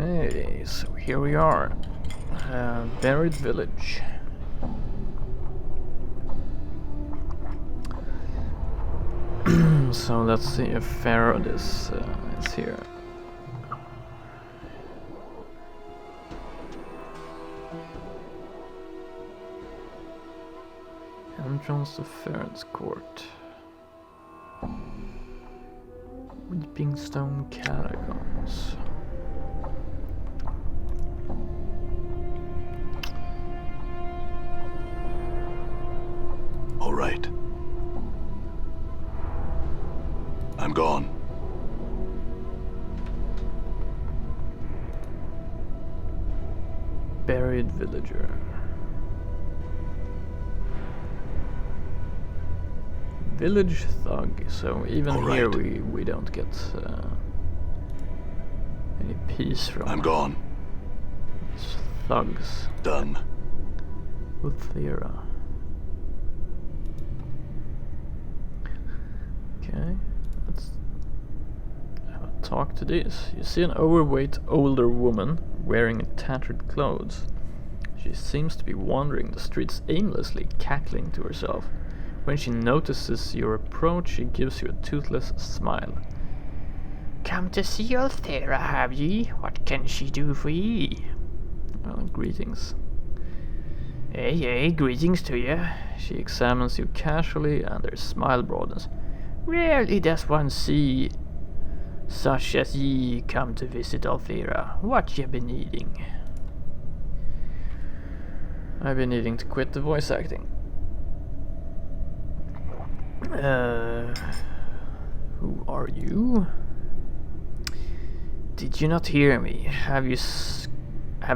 Okay, so here we are. Buried village. So let's see if Pharod is here. Entrance to Pharod's court. Weeping Stone Catacombs. All right. I'm gone. Buried villager. Village thug, so even All here right. we don't get any peace from I'm gone. these thugs. Done. Uthira. Okay, let's have a talk to this. You see an overweight older woman wearing tattered clothes. She seems to be wandering the streets aimlessly, cackling to herself. When she notices your approach, she gives you a toothless smile. Come to see Uthira, have ye? What can she do for ye? Well, greetings. Hey, greetings to ye. She examines you casually and her smile broadens. Rarely does one see such as ye come to visit Uthira. What ye been needing? I've been needing to quit the voice acting. Who are you? Did you not hear me? Have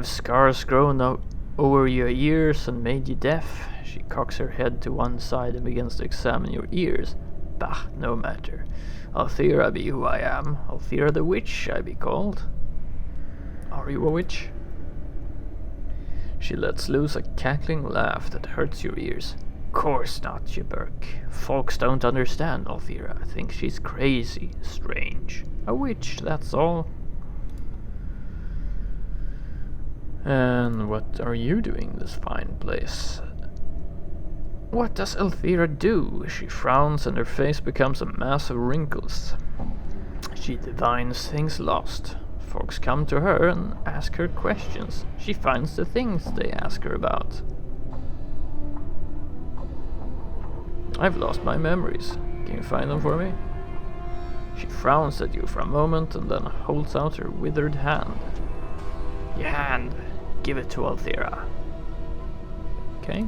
scars grown over your ears and made you deaf? She cocks her head to one side and begins to examine your ears. Bah, no matter. Uthira be who I am. Uthira the witch I be called. Are you a witch? She lets loose a cackling laugh that hurts your ears. Course not, you Burke. Folks don't understand Uthira. Think she's crazy, strange. A witch, that's all. And what are you doing in this fine place? What does Uthira do? She frowns and her face becomes a mass of wrinkles. She divines things lost. Folks come to her and ask her questions. She finds the things they ask her about. I've lost my memories. Can you find them for me? She frowns at you for a moment and then holds out her withered hand. Your hand. Give it to Uthira. Okay.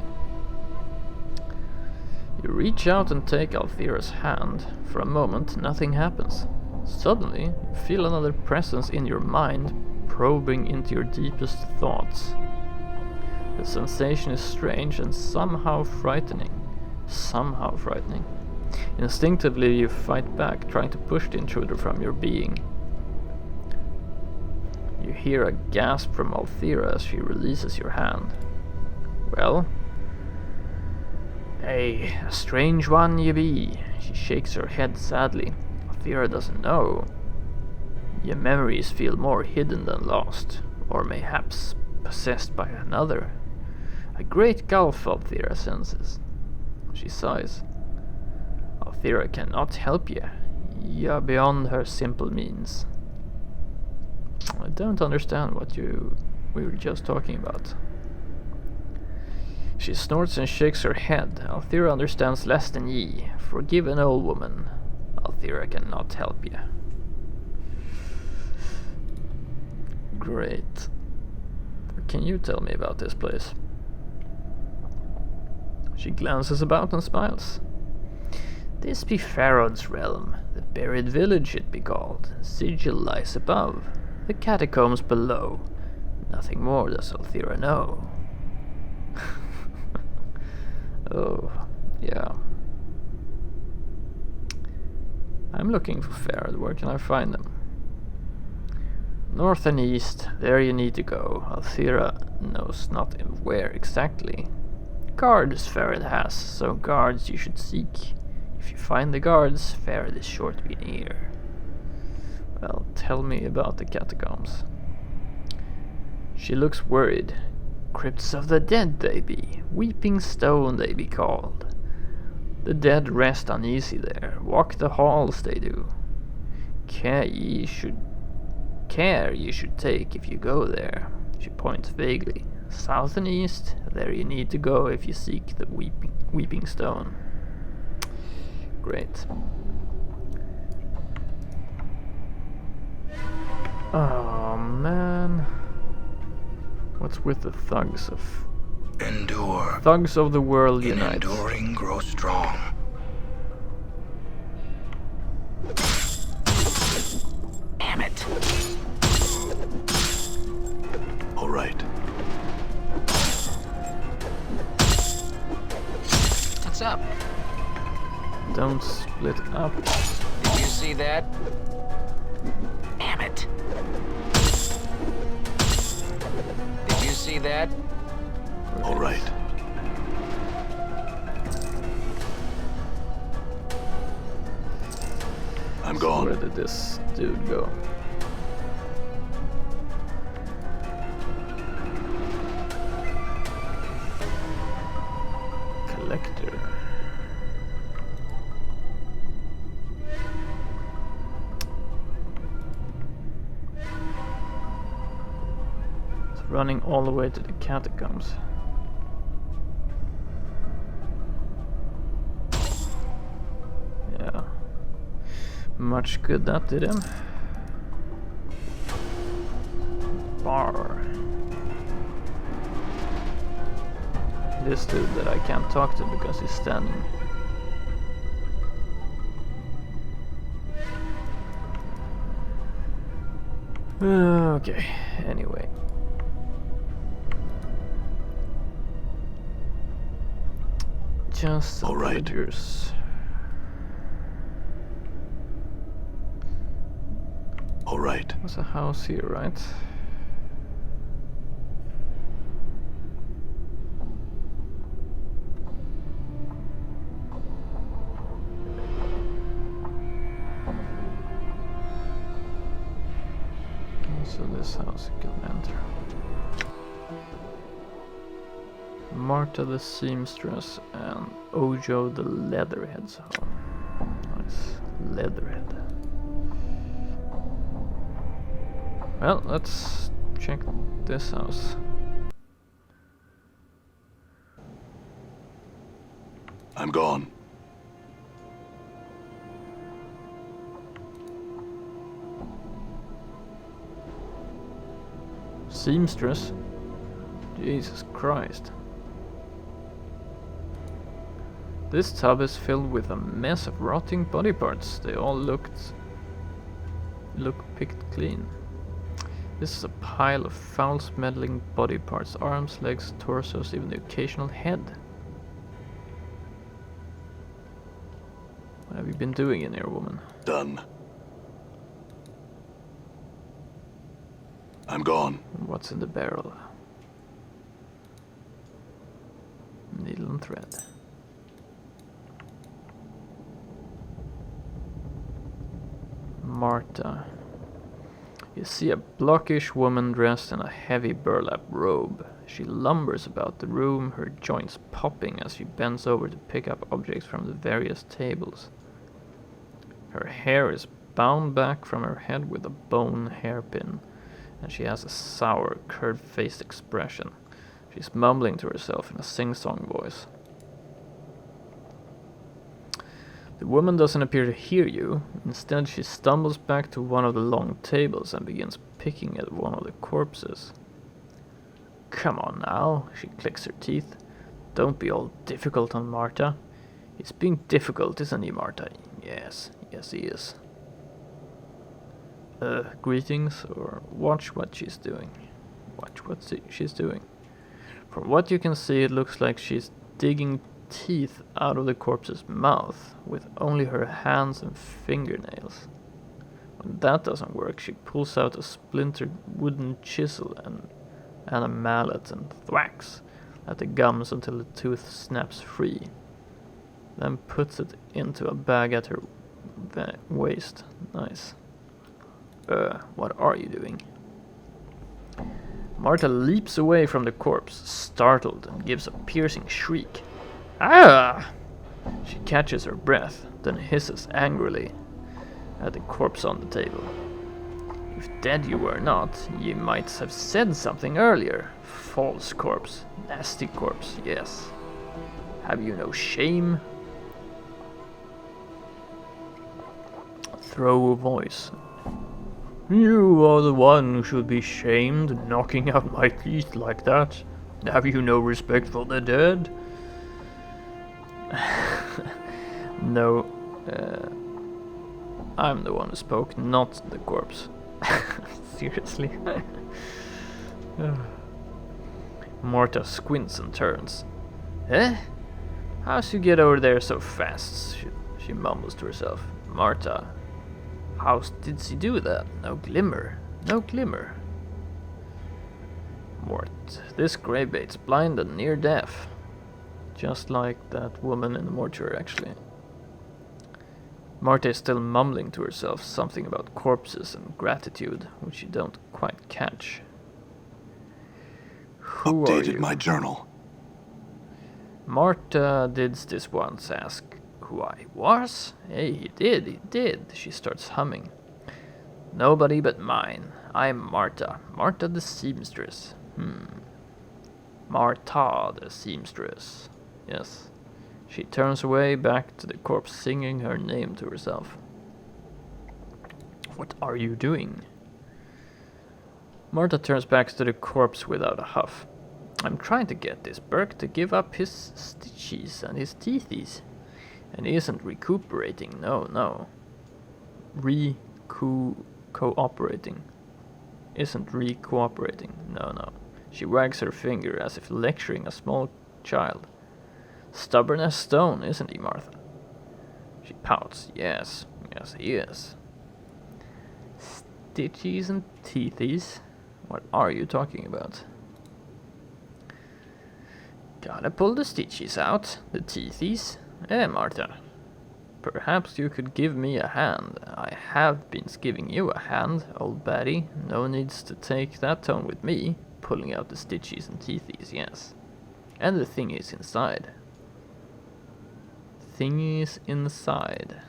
You reach out and take Uthira's hand. For a moment, nothing happens. Suddenly, you feel another presence in your mind, probing into your deepest thoughts. The sensation is strange and somehow frightening. Instinctively, you fight back, trying to push the intruder from your being. You hear a gasp from Uthira as she releases your hand. Well? A strange one ye be. She shakes her head sadly. Uthira doesn't know. Your memories feel more hidden than lost, or mayhaps possessed by another. A great gulf Uthira senses. She sighs. Uthira cannot help you. You are beyond her simple means. I don't understand what we were just talking about. She snorts and shakes her head. Uthira understands less than ye. Forgive an old woman. Uthira cannot help you. Great. Can you tell me about this place? She glances about and smiles. This be Pharod's realm. The buried village it be called. Sigil lies above. The catacombs below. Nothing more does Uthira know. Oh, yeah. I'm looking for Pharod. Where can I find them? North and east. There you need to go. Uthira knows not where exactly. Guards Pharod has, so guards you should seek. If you find the guards, Pharod is sure to be near. Well, tell me about the catacombs. She looks worried. Crypts of the dead they be, weeping stone they be called. The dead rest uneasy there, walk the halls they do. Care ye should take if you go there. She points vaguely. South and east, there you need to go if you seek the weeping stone. Great. Oh man. What's with the thugs of... Endure. Thugs of the world In unite. enduring, grow strong. Damn it. All right. What's up? Don't split up. Did you see that? Damn it. Did you see that? All right. I'm So where gone. did this dude go? Collector. It's running all the way to the catacombs. Yeah. Much good that did him. Bar. This dude that I can't talk to because he's standing. Okay, anyway. Just All right. villagers. All right. There's a house here, right? So this house you can enter. Marta the seamstress and Ojo the leatherhead's home. Nice. Leatherhead. Well, let's check this house. I'm gone. Seamstress? Jesus Christ. This tub is filled with a mess of rotting body parts. They all look picked clean. This is a pile of foul-smelling body parts, arms, legs, torsos, even the occasional head. What have you been doing in here, woman? Done. I'm gone. And what's in the barrel? Needle and thread. Marta. You see a blockish woman dressed in a heavy burlap robe. She lumbers about the room, her joints popping as she bends over to pick up objects from the various tables. Her hair is bound back from her head with a bone hairpin, and she has a sour, curved-faced expression. She's mumbling to herself in a sing-song voice. The woman doesn't appear to hear you. Instead, she stumbles back to one of the long tables and begins picking at one of the corpses. Come on now, she clicks her teeth. Don't be all difficult on Marta. He's being difficult, isn't he, Marta? Yes, he is. Greetings, or watch what she's doing. Watch what she's doing. From what you can see, it looks like she's digging teeth out of the corpse's mouth with only her hands and fingernails. When that doesn't work, she pulls out a splintered wooden chisel and a mallet and thwacks at the gums until the tooth snaps free. Then puts it into a bag at her waist. Nice. What are you doing? Marta leaps away from the corpse, startled, and gives a piercing shriek. Ah! She catches her breath, then hisses angrily at the corpse on the table. If dead you were not, ye might have said something earlier. False corpse, nasty corpse, yes. Have you no shame? Throw a voice. You are the one who should be shamed, knocking out my teeth like that. Have you no respect for the dead? No, I'm the one who spoke, not the corpse. Seriously? Marta squints and turns. Eh? How's you get over there so fast? She mumbles to herself. Marta, how did she do that? No glimmer. No glimmer. Mort, this greybait's blind and near deaf. Just like that woman in the mortuary, actually. Marta is still mumbling to herself something about corpses and gratitude, which you don't quite catch. Who are you? Updated my journal. Marta did this once ask who I was? Hey, he did. She starts humming. Nobody but mine. I'm Marta. Marta the seamstress. Marta the seamstress. Yes. She turns away back to the corpse, singing her name to herself. What are you doing? Marta turns back to the corpse without a huff. I'm trying to get this Burke to give up his stitches and his teethies. And he isn't recuperating, no. Cooperating. Isn't re-cooperating, no. She wags her finger as if lecturing a small child. Stubborn as stone, isn't he, Martha? She pouts. Yes, he is. Stitches and teethies? What are you talking about? Gotta pull the stitches out, the teethies. Martha. Perhaps you could give me a hand. I have been giving you a hand, old Betty. No needs to take that tone with me. Pulling out the stitches and teethies, yes. And the thing is inside. Thingies inside.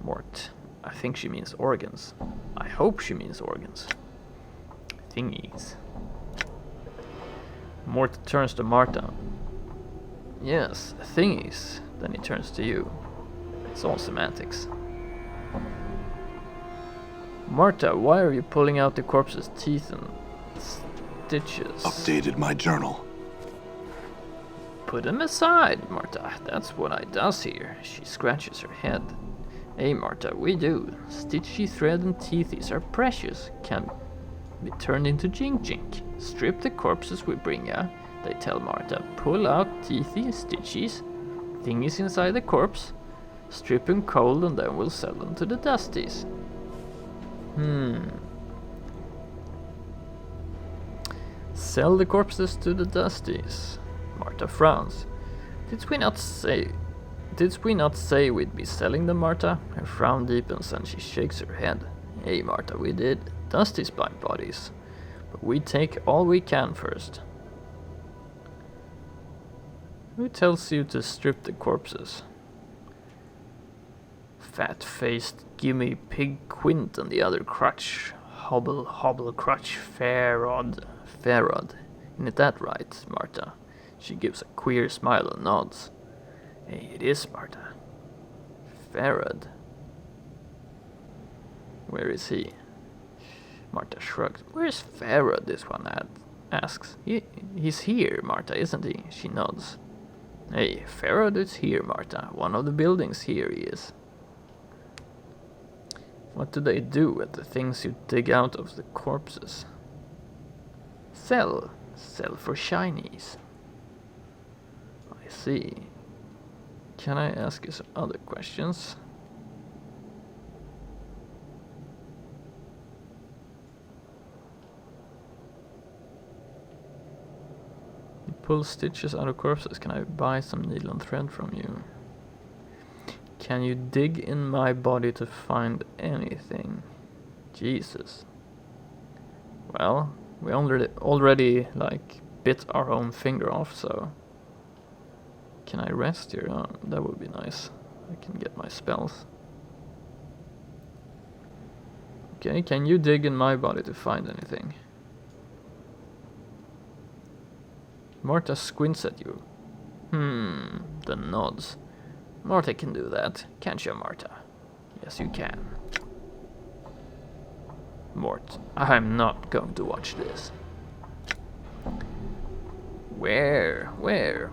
Mort. I think she means organs. I hope she means organs. Thingies. Mort turns to Marta. Yes, thingies. Then he turns to you. It's all semantics. Marta, why are you pulling out the corpse's teeth and stitches? Updated my journal. Put them aside, Marta. That's what I does here. She scratches her head. Hey, Marta, we do. Stitchy thread and teethies are precious. Can be turned into jink. Strip the corpses we bring ya. They tell Marta. Pull out teethy, stitches, thingies inside the corpse. Strip them cold and then we'll sell them to the dusties. Sell the corpses to the dusties. Marta frowns. Did we not say we'd be selling them, Marta? Her frown deepens and she shakes her head. Hey, Marta, we did. Dusties buy bodies. But we take all we can first. Who tells you to strip the corpses? Fat-faced gimme pig Quint and the other crutch. Hobble crutch Pharod. Isn't it that right, Marta? She gives a queer smile and nods. Hey, it is, Marta. Pharod. Where is he? Marta shrugs. Where's Pharod, this one asks. He's here, Marta, isn't he? She nods. Hey, Pharod is here, Marta. One of the buildings here he is. What do they do with the things you dig out of the corpses? Sell for shinies. I see. Can I ask you some other questions? You pull stitches out of corpses. Can I buy some needle and thread from you? Can you dig in my body to find anything? Jesus. Well, we already like bit our own finger off, so can I rest here? Oh, that would be nice. I can get my spells. Okay, can you dig in my body to find anything? Marta squints at you. Then nods. Marta can do that, can't you, Marta? Yes, you can. Mort, I'm not going to watch this. Where?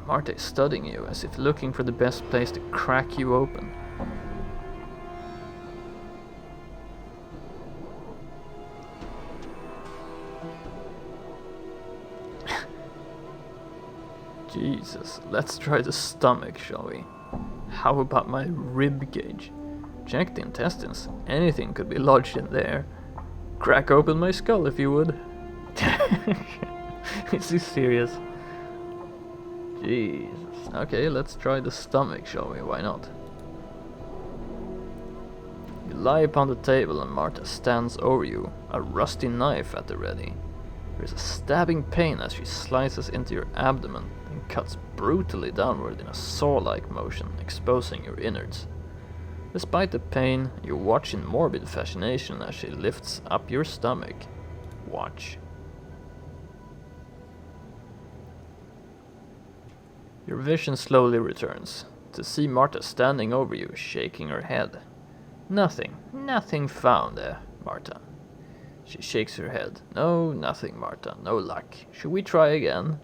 Marta is studying you, as if looking for the best place to crack you open. Jesus, let's try the stomach, shall we? How about my rib cage? Check the intestines. Anything could be lodged in there. Crack open my skull if you would. Is he serious? Jesus. Okay, let's try the stomach, shall we? Why not? You lie upon the table and Marta stands over you, a rusty knife at the ready. There's a stabbing pain as she slices into your abdomen and cuts brutally downward in a saw-like motion, exposing your innards. Despite the pain, you watch in morbid fascination as she lifts up your stomach. Watch. Your vision slowly returns, to see Marta standing over you, shaking her head. Nothing found there, Marta. She shakes her head. No, nothing, Marta. No luck. Should we try again?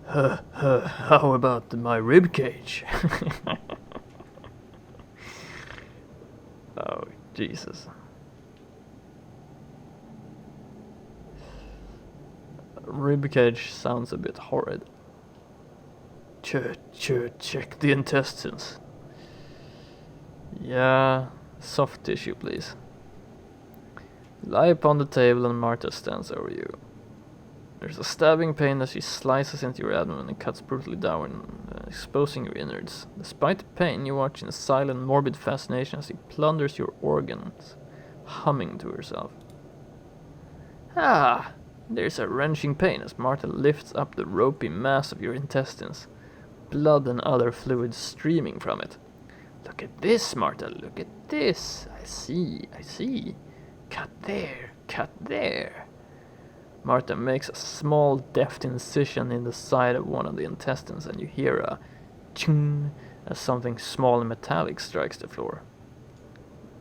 How about my rib cage? Oh, Jesus. Rib cage sounds a bit horrid. Check the intestines. Yeah, soft tissue, please. Lie upon the table and Marta stands over you. There's a stabbing pain as she slices into your abdomen and cuts brutally down, exposing your innards. Despite the pain, you watch in silent, morbid fascination as she plunders your organs, humming to herself. Ah! There's a wrenching pain as Marta lifts up the ropey mass of your intestines, blood and other fluids streaming from it. Look at this, Marta, look at this. I see. Cut there. Marta makes a small, deft incision in the side of one of the intestines, and you hear a chung as something small and metallic strikes the floor.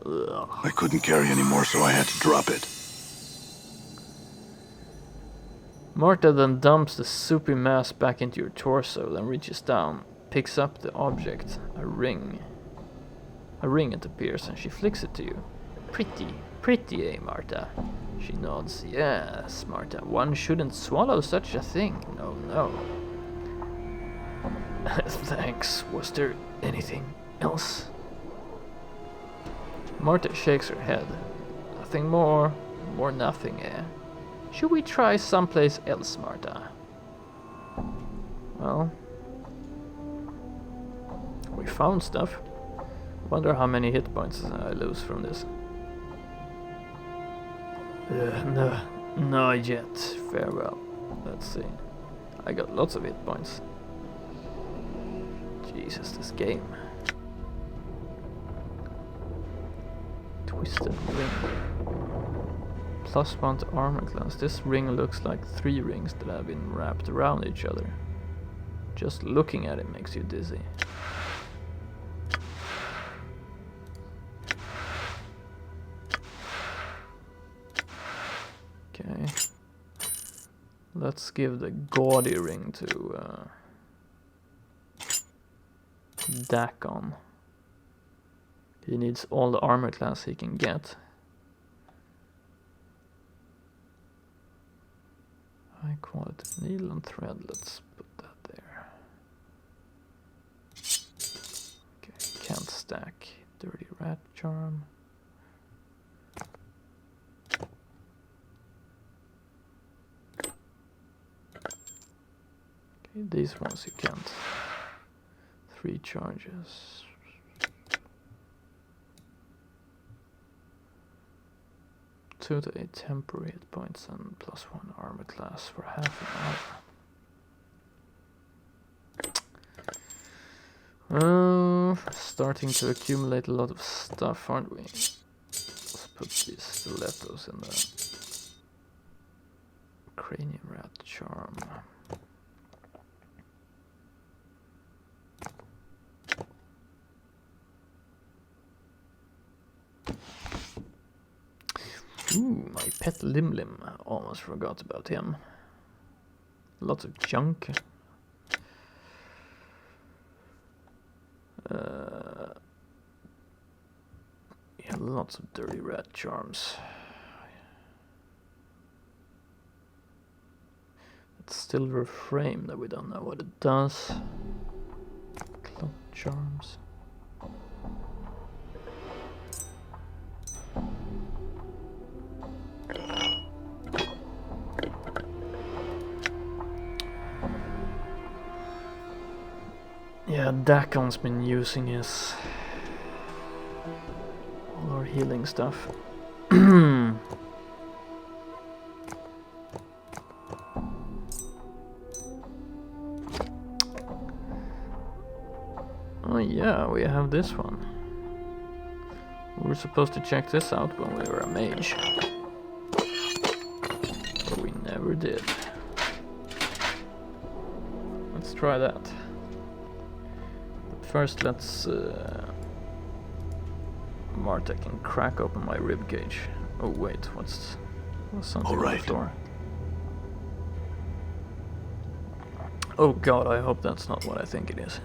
Ugh. I couldn't carry anymore, so I had to drop it. Marta then dumps the soupy mass back into your torso, then reaches down, picks up the object, a ring. A ring it appears, and she flicks it to you. Pretty, eh, Marta? She nods. Yes, Marta, one shouldn't swallow such a thing. No. Thanks. Was there anything else? Marta shakes her head. Nothing more nothing, eh? Should we try someplace else, Marta? Well, we found stuff. Wonder how many hit points I lose from this. No, not yet. Farewell. Let's see. I got lots of hit points. Jesus, this game. Twisted ring. +1 to armor class. This ring looks like 3 rings that have been wrapped around each other. Just looking at it makes you dizzy. Okay. Let's give the gaudy ring to Dakon. He needs all the armor class he can get. High quality needle and thread, let's put that there. Okay, can't stack. Dirty rat charm. Okay, these ones you can't. 3 charges. 2 to 8 temporary hit points and +1 armor class for half an hour. Starting to accumulate a lot of stuff, aren't we? Let's put these stilettos in the cranium rat charm. Ooh, my pet Lim Lim. I almost forgot about him. Lots of junk. Yeah, lots of dirty rat charms. It's silver frame that we don't know what it does. Club charms. Yeah, Dakon's been using his all our healing stuff. Oh yeah, we have this one. We were supposed to check this out when we were a mage, but we never did. Let's try that. First, let's Marta can crack open my rib cage. Oh wait, what's something on the floor? Oh god, I hope that's not what I think it is.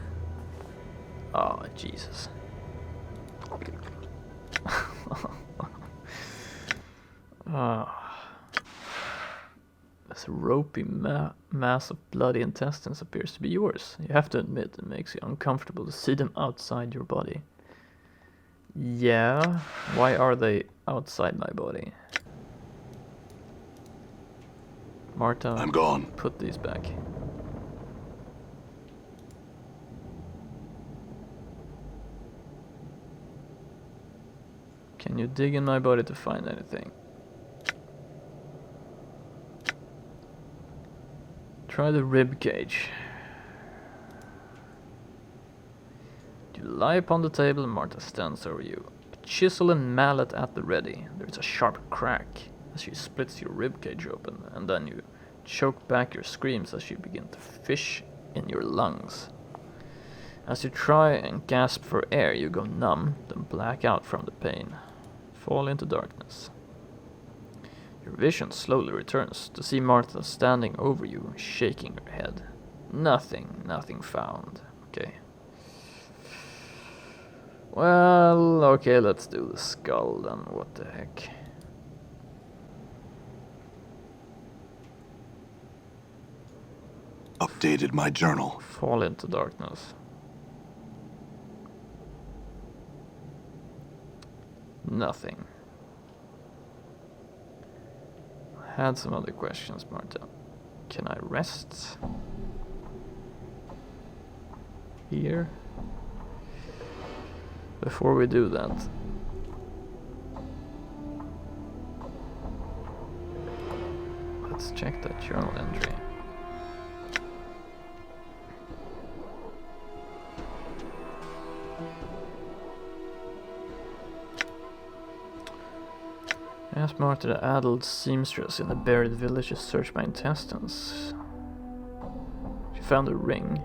Oh Jesus. This ropey mass of bloody intestines appears to be yours. You have to admit, it makes you uncomfortable to see them outside your body. Yeah? Why are they outside my body? Marta, I'm gone. Put these back. Can you dig in my body to find anything? Try the rib cage. You lie upon the table and Marta stands over you. A chisel and mallet at the ready. There is a sharp crack as she splits your rib cage open, and then you choke back your screams as you begin to fish in your lungs. As you try and gasp for air, you go numb, then black out from the pain. Fall into darkness. Your vision slowly returns to see Martha standing over you, shaking her head. Nothing found. Okay. Well, okay, let's do the skull then. What the heck? Updated my journal. Fall into darkness. Nothing. I had some other questions, Marta. Can I rest here? Before we do that, let's check that journal entry. I asked Marta, the adult seamstress in a buried village, to search my intestines. She found a ring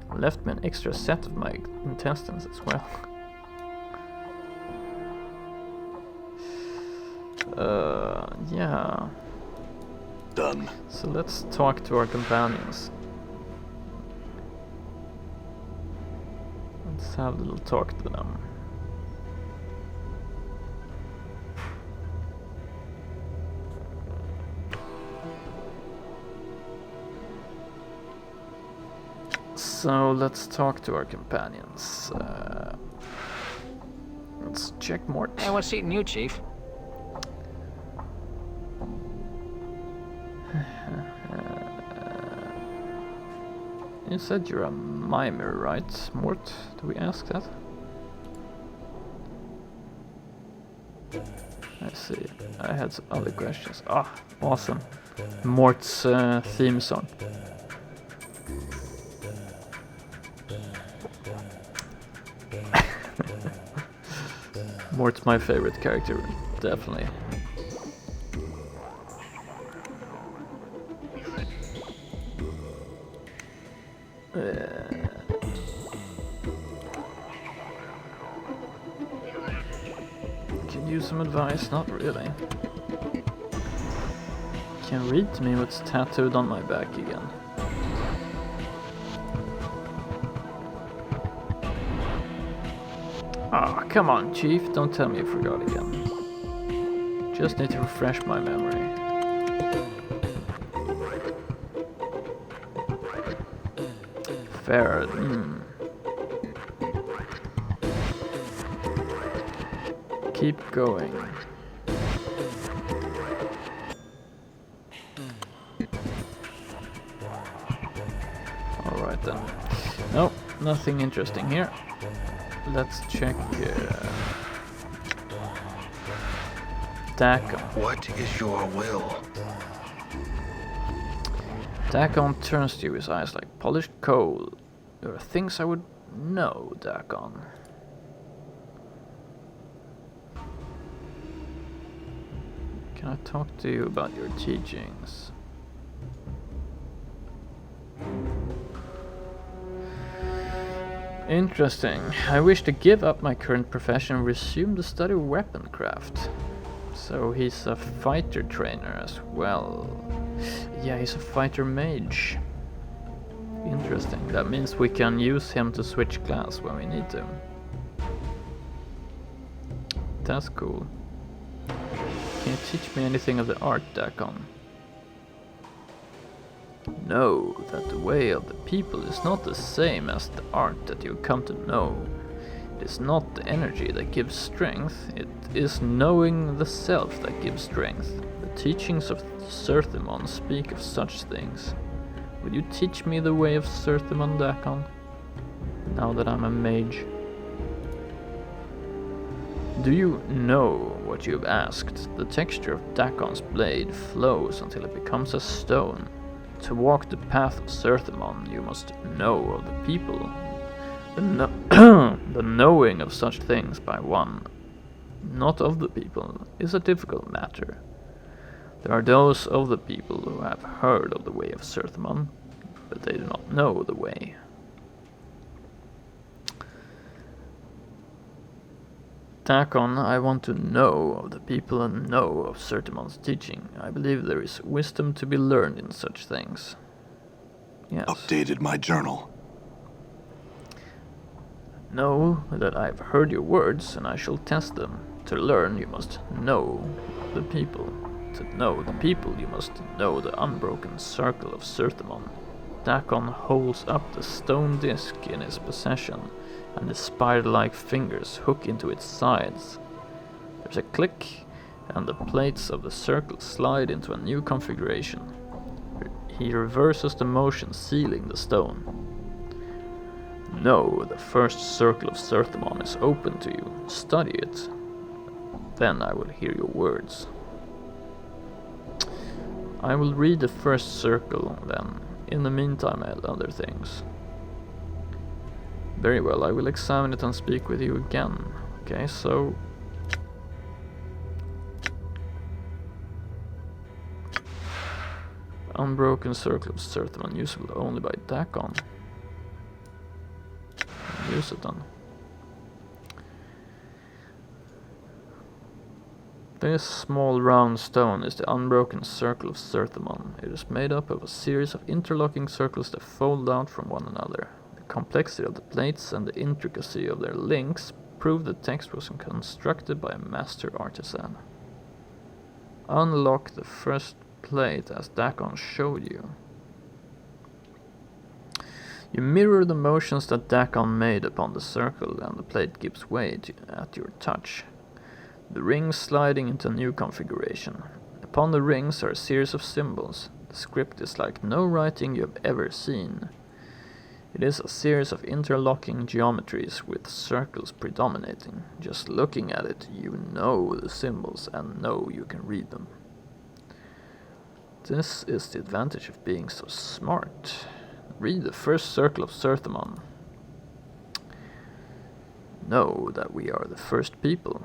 and left me an extra set of my intestines as well. Yeah. Done. So let's talk to our companions. Let's have a little talk to them. So let's talk to our companions. Let's check Mort. Hey, what's eating you, Chief? You said you're a mimer, right, Mort? Do we ask that? I see. I had some other questions. Ah, awesome. Mort's theme song. Mort's my favorite character, definitely. Can use some advice? Not really. Can read to me what's tattooed on my back again. Ah, come on, Chief, don't tell me you forgot again. Just need to refresh my memory. Pharod, Keep going. Alright then. No, nothing interesting here. Let's check Dakon. What is your will? Dakon turns to you, his eyes like polished coal. There are things I would know, Dakon. Can I talk to you about your teachings? Interesting. I wish to give up my current profession and resume the study of weaponcraft. So he's a fighter trainer as well. Yeah, he's a fighter mage. Interesting. That means we can use him to switch class when we need to. That's cool. Can you teach me anything of the art, Dakon? Know that the way of the people is not the same as the art that you come to know. It is not the energy that gives strength, it is knowing the self that gives strength. The teachings of Zerthimon speak of such things. Will you teach me the way of Zerthimon, Dakon? Now that I'm a mage. Do you know what you have asked? The texture of Dakon's blade flows until it becomes a stone. To walk the path of Zerthimon, you must know of the people. The knowing of such things by one, not of the people, is a difficult matter. There are those of the people who have heard of the way of Zerthimon, but they do not know the way. Dakon, I want to know of the people and know of Zerthimon's teaching. I believe there is wisdom to be learned in such things. Yes. Updated my journal. Know that I have heard your words and I shall test them. To learn you must know the people. To know the people you must know the unbroken circle of Zerthimon. Dakon holds up the stone disc in his possession, and his spider-like fingers hook into its sides. There's a click, and the plates of the circle slide into a new configuration. He reverses the motion, sealing the stone. No, the first circle of Zerthimon is open to you. Study it. Then I will hear your words. I will read the first circle, then. In the meantime, I have other things. Very well, I will examine it and speak with you again. Okay, so... Unbroken circle of Zerthimon, usable only by Dakon. Use it then. This small round stone is the unbroken circle of Zerthimon. It is made up of a series of interlocking circles that fold out from one another. The complexity of the plates and the intricacy of their links prove the text was constructed by a master artisan. Unlock the first plate as Dakon showed you. You mirror the motions that Dakon made upon the circle, and the plate gives way at your touch. The rings sliding into a new configuration. Upon the rings are a series of symbols. The script is like no writing you have ever seen. It is a series of interlocking geometries with circles predominating. Just looking at it, you know the symbols and know you can read them. This is the advantage of being so smart. Read the first circle of Zerthimon. Know that we are the first people.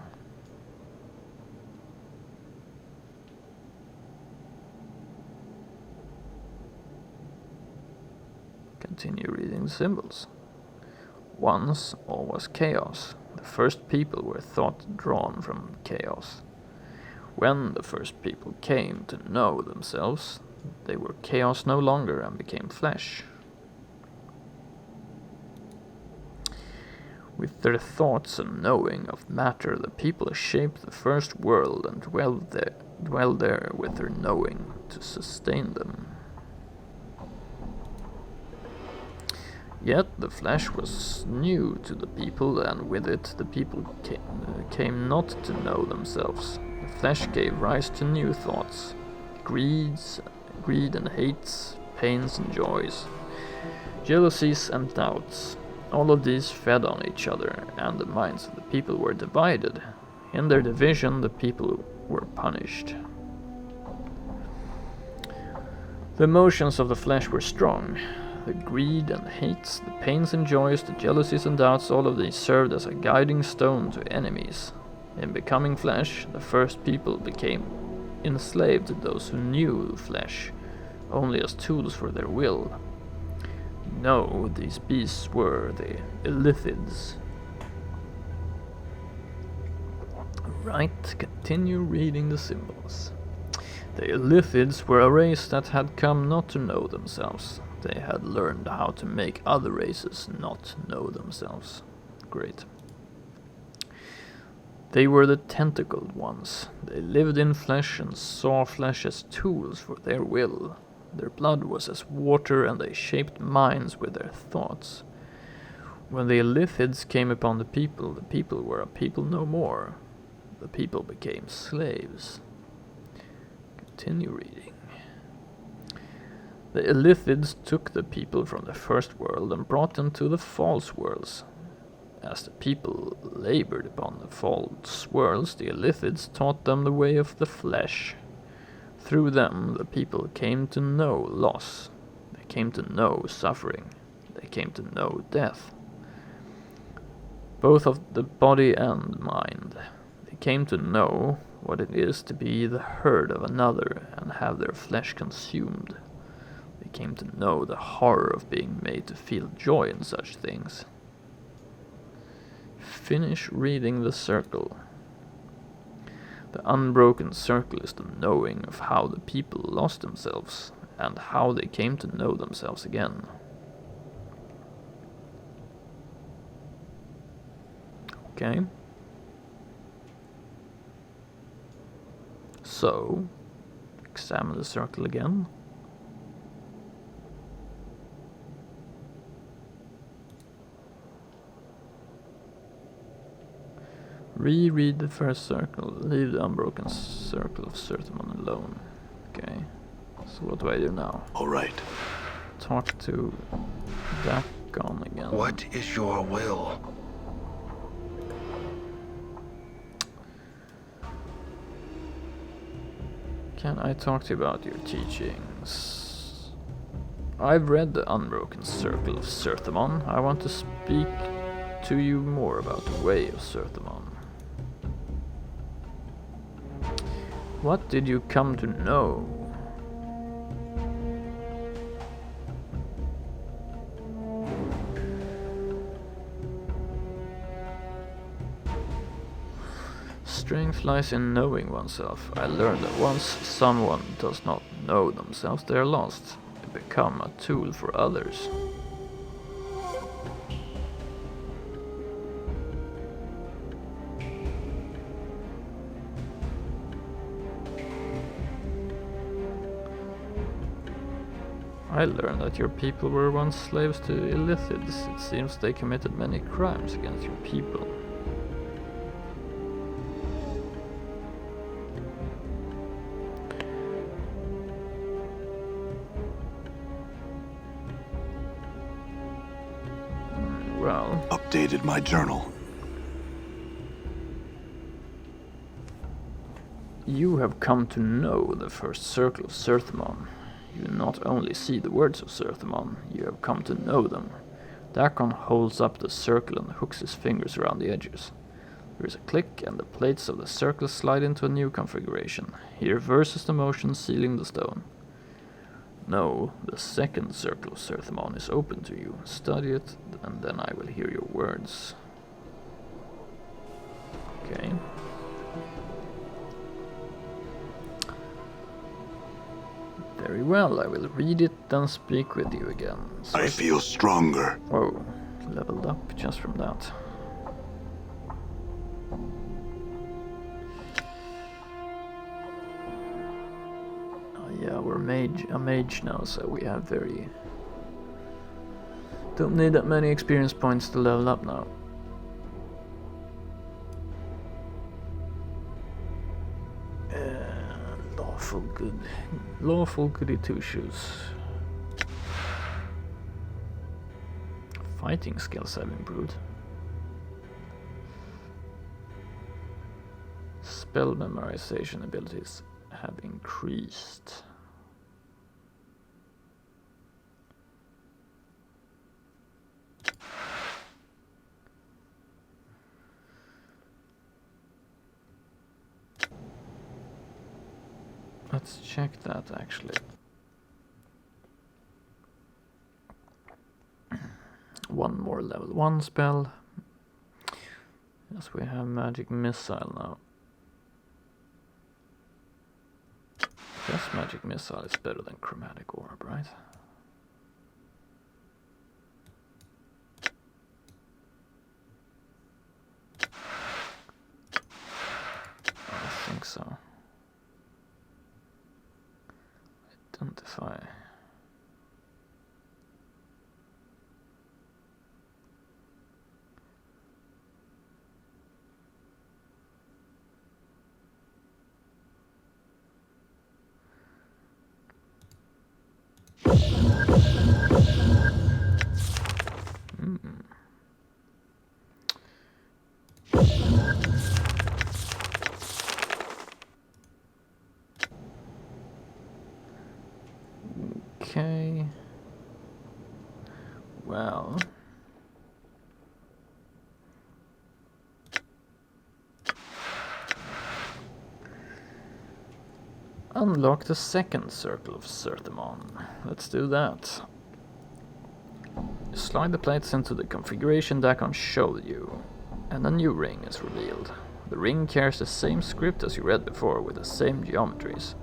Continue reading the symbols. Once all was chaos. The first people were thought drawn from chaos. When the first people came to know themselves, they were chaos no longer and became flesh. With their thoughts and knowing of matter, the people shaped the first world and dwell there with their knowing to sustain them. Yet the flesh was new to the people, and with it the people came not to know themselves. The flesh gave rise to new thoughts, greed and hates, pains and joys, jealousies and doubts. All of these fed on each other, and the minds of the people were divided. In their division, the people were punished. The emotions of the flesh were strong. The greed and hates, the pains and joys, the jealousies and doubts, all of these served as a guiding stone to enemies. In becoming flesh, the first people became enslaved to those who knew flesh, only as tools for their will. No, these beasts were the Illithids. Right, continue reading the symbols. The Illithids were a race that had come not to know themselves. They had learned how to make other races not know themselves. Great. They were the tentacled ones. They lived in flesh and saw flesh as tools for their will. Their blood was as water, and they shaped minds with their thoughts. When the Illithids came upon the people were a people no more. The people became slaves. Continue reading. The Illithids took the people from the first world and brought them to the false worlds. As the people labored upon the false worlds, the Illithids taught them the way of the flesh. Through them, the people came to know loss. They came to know suffering. They came to know death, both of the body and mind. They came to know what it is to be the herd of another and have their flesh consumed. They came to know the horror of being made to feel joy in such things. Finish reading the circle. The unbroken circle is the knowing of how the people lost themselves and how they came to know themselves again. Okay. So, examine the circle again. Reread the first circle. Leave the unbroken circle of Zerthimon alone. Okay. So what do I do now? All right. Talk to Dakon again. What is your will? Can I talk to you about your teachings? I've read the unbroken circle of Zerthimon. I want to speak to you more about the way of Zerthimon. What did you come to know? Strength lies in knowing oneself. I learned that once someone does not know themselves, they are lost. They become a tool for others. I learned that your people were once slaves to Illithids. It seems they committed many crimes against your people. updated my journal. You have come to know the first circle of Zerthimon. You not only see the words of Zerthimon, you have come to know them. Dakon holds up the circle and hooks his fingers around the edges. There is a click and the plates of the circle slide into a new configuration. He reverses the motion, sealing the stone. No, the second circle of Zerthimon is open to you. Study it, and then I will hear your words. Okay. Very well, I will read it, then speak with you again. So I feel stronger. Whoa, leveled up just from that. Yeah, we're a mage now, so we have don't need that many experience points to level up now. Lawful goody two shoes. Fighting skills have improved. Spell memorization abilities have increased. Let's check that actually. One more level 1 spell. Yes, we have magic missile now. Yes, magic missile is better than chromatic orb, right? I think so. Identify. Okay. Well. Unlock the second circle of Zerthimon. Let's do that. Slide the plates into the configuration Dakon showed you, and a new ring is revealed. The ring carries the same script as you read before with the same geometries.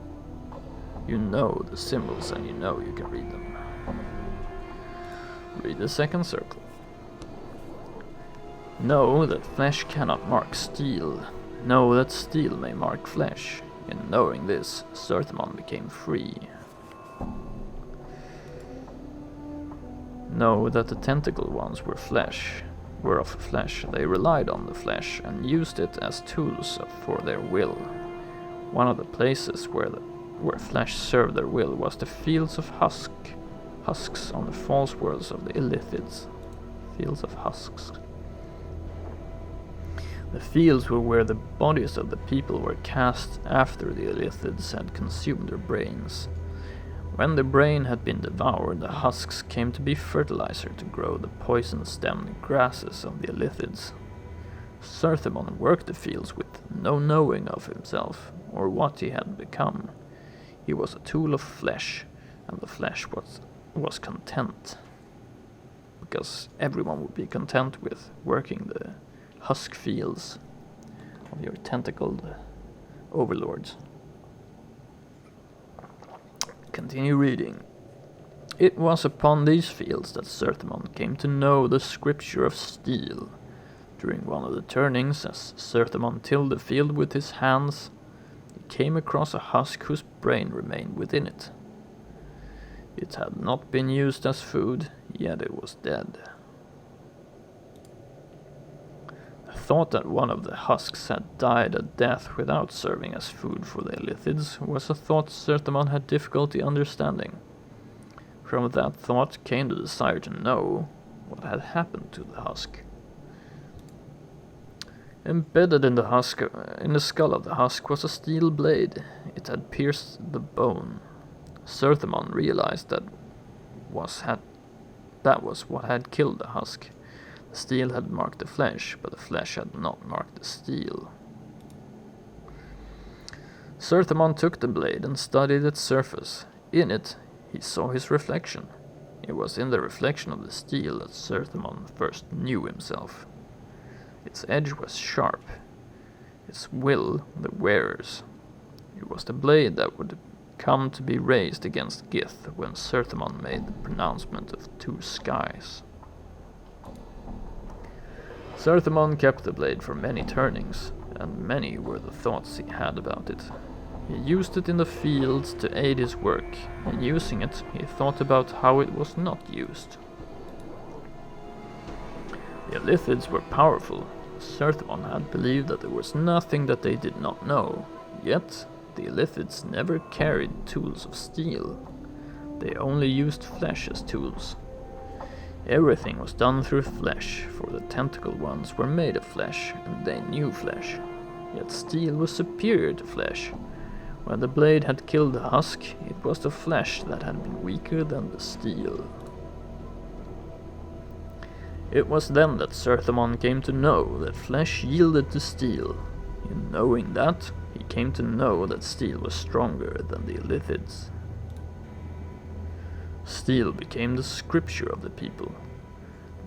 You know the symbols and you know you can read them. Read the second circle. Know that flesh cannot mark steel. Know that steel may mark flesh. In knowing this, Zerthimon became free. Know that the tentacle ones were of flesh. They relied on the flesh and used it as tools for their will. One of the places where flesh served their will was the fields of husks on the false worlds of the Illithids. Fields of husks. The fields were where the bodies of the people were cast after the Illithids had consumed their brains. When the brain had been devoured, the husks came to be fertilizer to grow the poison-stemmed grasses of the Illithids. Zerthimon worked the fields with no knowing of himself, or what he had become. He was a tool of flesh, and the flesh was content. Because everyone would be content with working the husk fields of your tentacled overlords. Continue reading. It was upon these fields that Zerthimon came to know the scripture of steel. During one of the turnings, as Zerthimon tilled the field with his hands, he came across a husk whose brain remained within it. It had not been used as food, yet it was dead. The thought that one of the husks had died a death without serving as food for the Illithids was a thought Zerthimon had difficulty understanding. From that thought came the desire to know what had happened to the husk. Embedded in the skull of the husk was a steel blade. It had pierced the bone. Zerthimon realized that was what had killed the husk. The steel had marked the flesh, but the flesh had not marked the steel. Zerthimon took the blade and studied its surface. In it, he saw his reflection. It was in the reflection of the steel that Zerthimon first knew himself. Its edge was sharp, its will the wearer's. It was the blade that would come to be raised against Gith when Zerthimon made the pronouncement of two skies. Zerthimon kept the blade for many turnings, and many were the thoughts he had about it. He used it in the fields to aid his work, and using it, he thought about how it was not used. The Illithids were powerful. Zerthimon had believed that there was nothing that they did not know, yet the Illithids never carried tools of steel. They only used flesh as tools. Everything was done through flesh, for the tentacle ones were made of flesh, and they knew flesh. Yet steel was superior to flesh. When the blade had killed the husk, it was the flesh that had been weaker than the steel. It was then that Zerthimon came to know that flesh yielded to steel. In knowing that, he came to know that steel was stronger than the Illithids. Steel became the scripture of the people.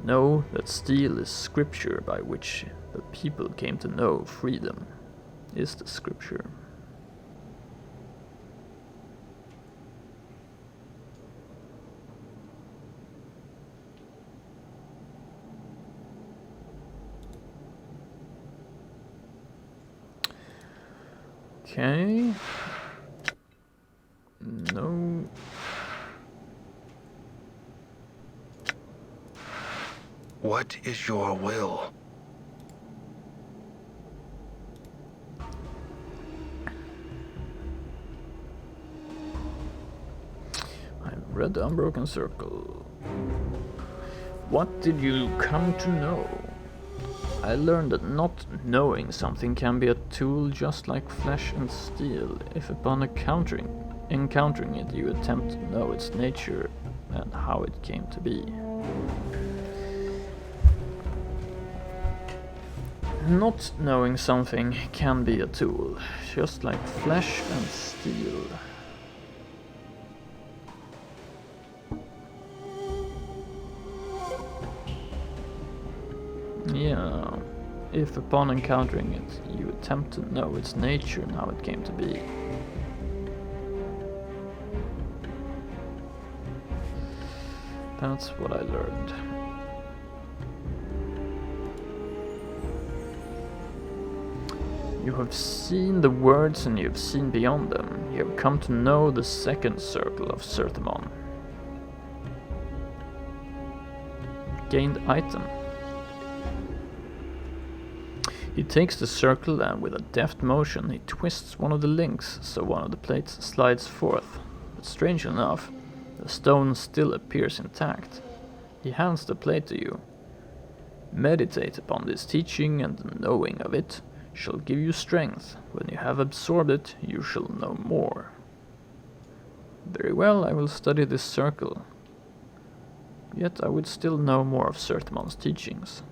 Know that steel is scripture by which the people came to know freedom, is the scripture. Okay. No. What is your will? I've read the Unbroken Circle. What did you come to know? I learned that not knowing something can be a tool just like flesh and steel, if upon encountering it you attempt to know its nature and how it came to be. Not knowing something can be a tool, just like flesh and steel. Yeah, if upon encountering it, you attempt to know its nature and how it came to be. That's what I learned. You have seen the words and you have seen beyond them. You have come to know the second circle of Zerthimon. Gained item. He takes the circle and with a deft motion he twists one of the links so one of the plates slides forth. But strange enough, the stone still appears intact. He hands the plate to you. Meditate upon this teaching, and the knowing of it shall give you strength. When you have absorbed it, you shall know more. Very well, I will study this circle. Yet I would still know more of Zerthimon's teachings.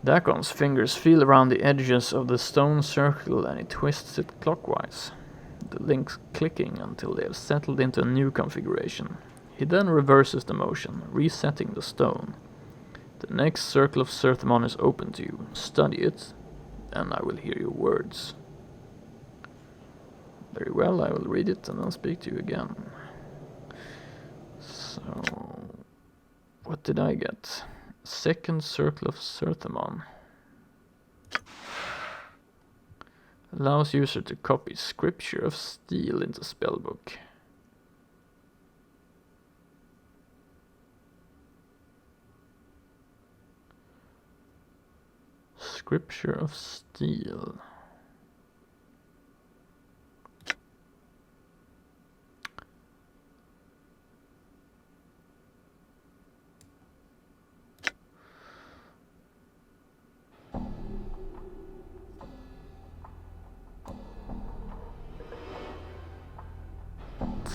Dakon's fingers feel around the edges of the stone circle and he twists it clockwise, the links clicking until they have settled into a new configuration. He then reverses the motion, resetting the stone. The next circle of Zerthimon is open to you. Study it, and I will hear your words. Very well, I will read it and then speak to you again. So, what did I get? Second circle of Zerthimon. Allows user to copy scripture of steel into spellbook. Scripture of steel.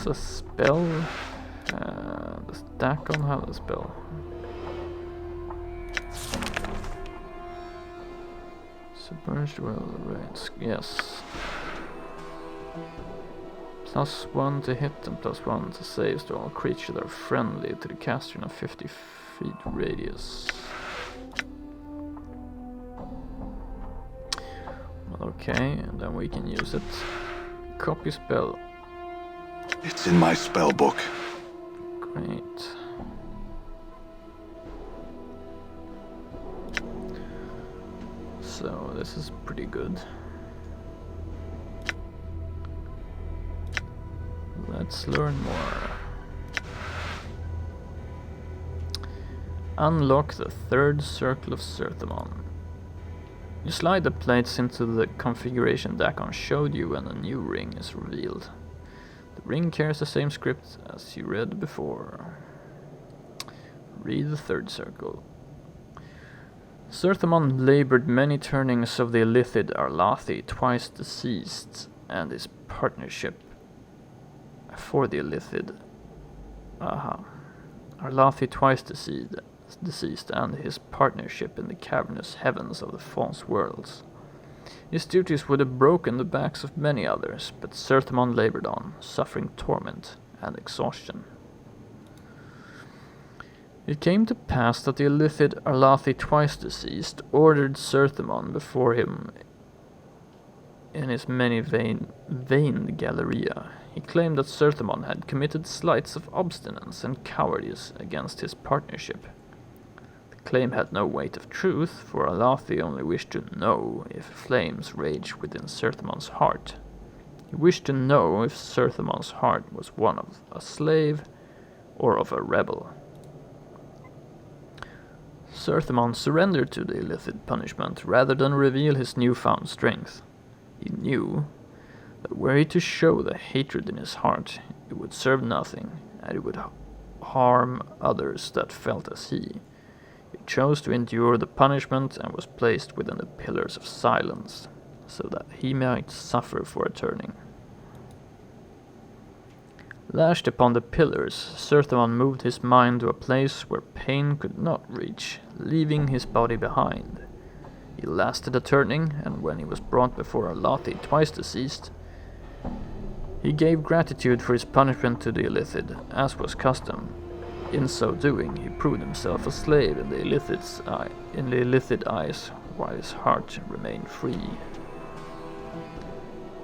has a spell. Does Dakon have a spell? Submerged well range. Yes. +1 to hit and +1 to saves to all creatures that are friendly to the caster in a 50 feet radius. Okay, and then we can use it. Copy spell. It's in my spell book. Great. So this is pretty good. Let's learn more. Unlock the third circle of Zerthimon. You slide the plates into the configuration Dakon showed you and a new ring is revealed. The ring carries the same script as you read before. Read the third circle. Zerthimon labored many turnings of the Illithid Arlathi, twice deceased, and his partnership for the Illithid. Arlathi twice deceased, and his partnership in the cavernous heavens of the false worlds. His duties would have broken the backs of many others, but Zerthimon labored on, suffering torment and exhaustion. It came to pass that the Illithid Arlathi twice deceased ordered Zerthimon before him in his many vain Galleria. He claimed that Zerthimon had committed slights of obstinance and cowardice against his partnership. The claim had no weight of truth, for Arlathi only wished to know if flames raged within Zerthimon's heart. He wished to know if Zerthimon's heart was one of a slave or of a rebel. Zerthimon surrendered to the Illithid punishment rather than reveal his newfound strength. He knew that were he to show the hatred in his heart, it would serve nothing, and it would harm others that felt as he. He chose to endure the punishment and was placed within the pillars of silence, so that he might suffer for a turning. Lashed upon the pillars, Zerthimon moved his mind to a place where pain could not reach, leaving his body behind. He lasted a turning, and when he was brought before Arlathi twice deceased, he gave gratitude for his punishment to the Illithid, as was custom. In so doing, he proved himself a slave in the Illithid eyes, while his heart remained free.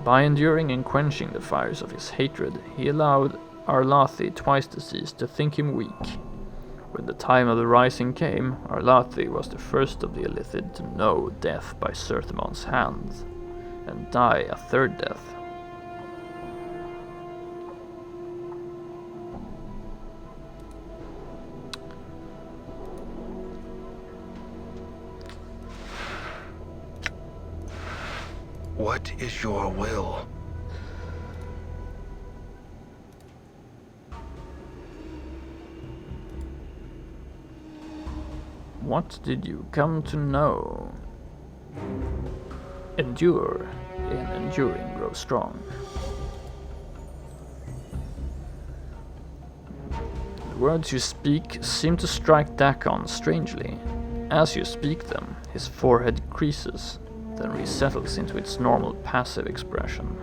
By enduring and quenching the fires of his hatred, he allowed Arlathi twice deceased to think him weak. When the time of the rising came, Arlathi was the first of the Illithid to know death by Zerthimon's hands, and die a third death. What is your will? What did you come to know? Endure, in enduring grow strong. The words you speak seem to strike Dakon strangely. As you speak them, his forehead creases, then resettles into its normal passive expression.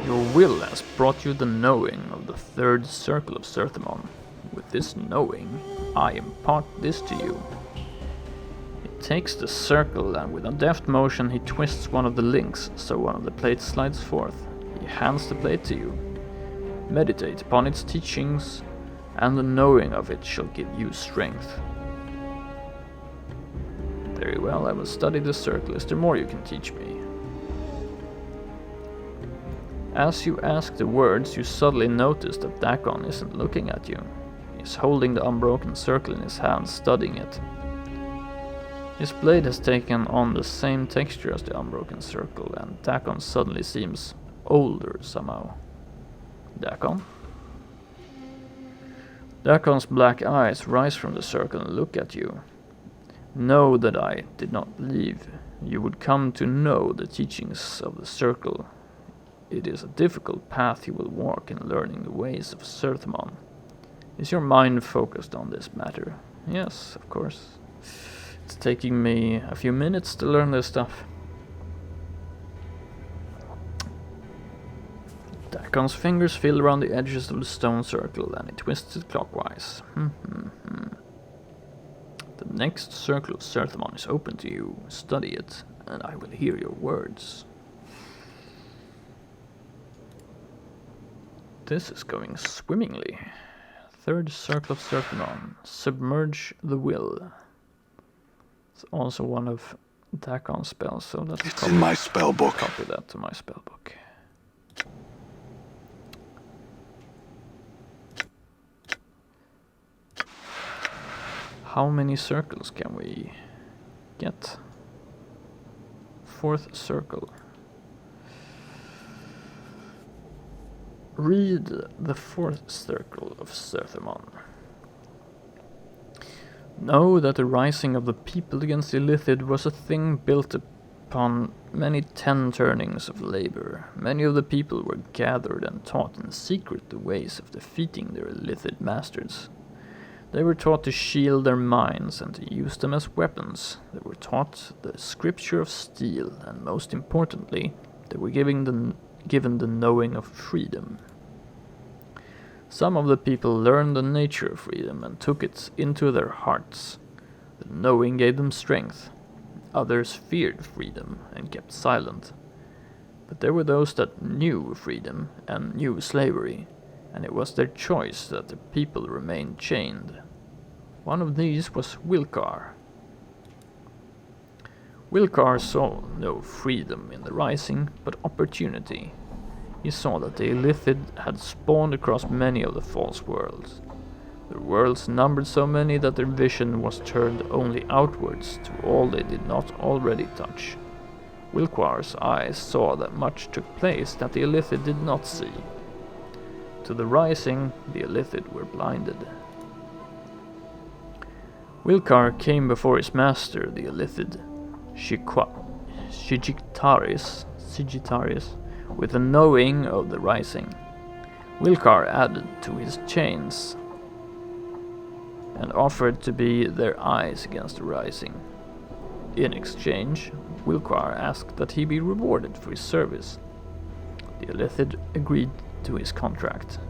Your will has brought you the knowing of the third circle of Zerthimon. With this knowing, I impart this to you. He takes the circle and with a deft motion he twists one of the links so one of the plates slides forth. He hands the plate to you. Meditate upon its teachings, and the knowing of it shall give you strength. Very well, I will study the circle. Is there more you can teach me? As you ask the words, you suddenly notice that Dakon isn't looking at you. He's holding the unbroken circle in his hand, studying it. His blade has taken on the same texture as the unbroken circle, and Dakon suddenly seems older somehow. Dakon? Dakon's black eyes rise from the circle and look at you. Know that I did not leave you would come to know the teachings of the Circle. It is a difficult path you will walk in learning the ways of Zerthimon. Is your mind focused on this matter? Yes, of course. It's taking me a few minutes to learn this stuff. Dakon's fingers feel around the edges of the stone circle and he twists it clockwise. The next circle of Zerthimon is open to you. Study it, and I will hear your words. This is going swimmingly. Third circle of Zerthimon. Submerge the will. It's also one of Dakon's spells, so let's It's in my spell book. Copy that to my spell book. How many circles can we get? Fourth circle. Read the fourth circle of Zerthimon. Know that the rising of the people against the Illithid was a thing built upon many 10 turnings of labor. Many of the people were gathered and taught in secret the ways of defeating their Illithid masters. They were taught to shield their minds and to use them as weapons. They were taught the scripture of steel, and most importantly, they were given the knowing of freedom. Some of the people learned the nature of freedom and took it into their hearts. The knowing gave them strength. Others feared freedom and kept silent. But there were those that knew freedom and knew slavery, and it was their choice that the people remained chained. One of these was Wilcar. Wilcar saw no freedom in the rising, but opportunity. He saw that the Illithid had spawned across many of the false worlds. The worlds numbered so many that their vision was turned only outwards to all they did not already touch. Wilcar's eyes saw that much took place that the Illithid did not see. To the rising, the Illithid were blinded. Wilcar came before his master, the Illithid, Sigitaris, with a knowing of the rising. Wilcar added to his chains and offered to be their eyes against the rising. In exchange, Wilcar asked that he be rewarded for his service. The Illithid agreed to his contract.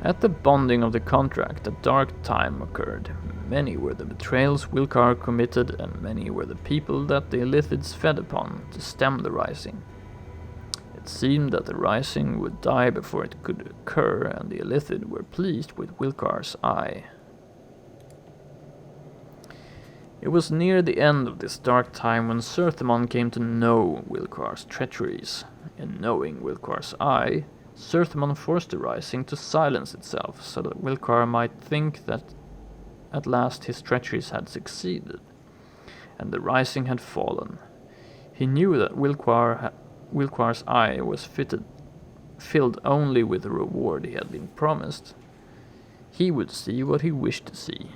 At the bonding of the contract, a dark time occurred. Many were the betrayals Wilcar committed, and many were the people that the Illithids fed upon to stem the rising. It seemed that the rising would die before it could occur, and the Illithid were pleased with Wilcar's eye. It was near the end of this dark time when Zerthimon came to know Wilcar's treacheries. In knowing Wilcar's eye, Zerthimon forced the rising to silence itself, so that Wilcar might think that at last his treacheries had succeeded, and the rising had fallen. He knew that Wilcar's eye was filled only with the reward he had been promised. He would see what he wished to see.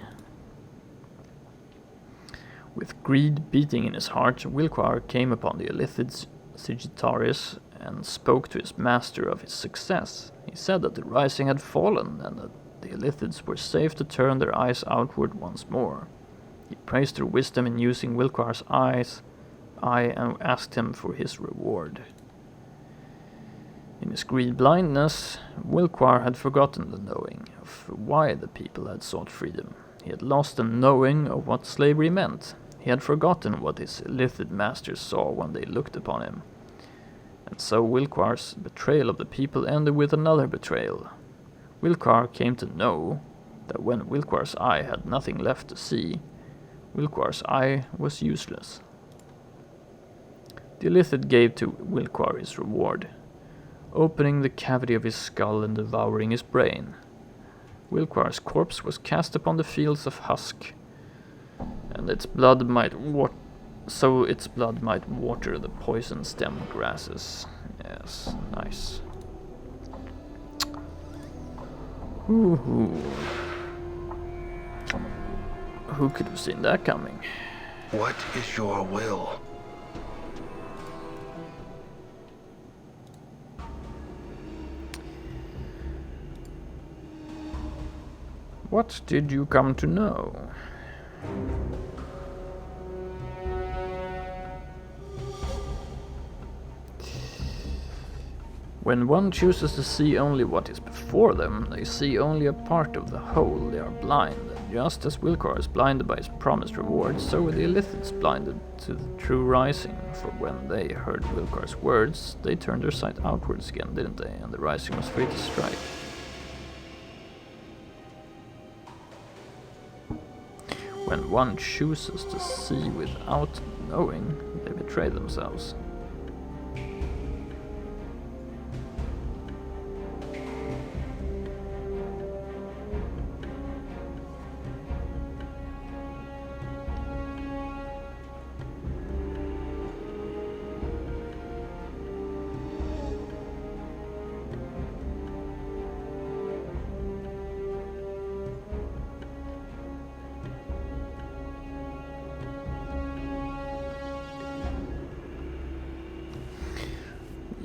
With greed beating in his heart, Wilcar came upon the Illithid Sigitaris and spoke to his master of his success. He said that the rising had fallen and that the Illithids were safe to turn their eyes outward once more. He praised their wisdom in using Wilcar's eye and asked him for his reward. In his greed blindness, Wilcar had forgotten the knowing of why the people had sought freedom. He had lost the knowing of what slavery meant. He had forgotten what his Illithid masters saw when they looked upon him. And so Wilcar's betrayal of the people ended with another betrayal. Wilcar came to know that when Wilcar's eye had nothing left to see, Wilcar's eye was useless. The Illithid gave to Wilcar his reward, opening the cavity of his skull and devouring his brain. Wilcar's corpse was cast upon the fields of husk, and its blood might water the poison-stemmed grasses. Yes, nice. Who could have seen that coming? What is your will? What did you come to know? When one chooses to see only what is before them, they see only a part of the whole. They are blind. And just as Wilcar is blinded by his promised reward, so were the Illithids blinded to the true rising. For when they heard Wilcar's words, they turned their sight outwards again, didn't they? And the rising was free to strike. When one chooses to see without knowing, they betray themselves.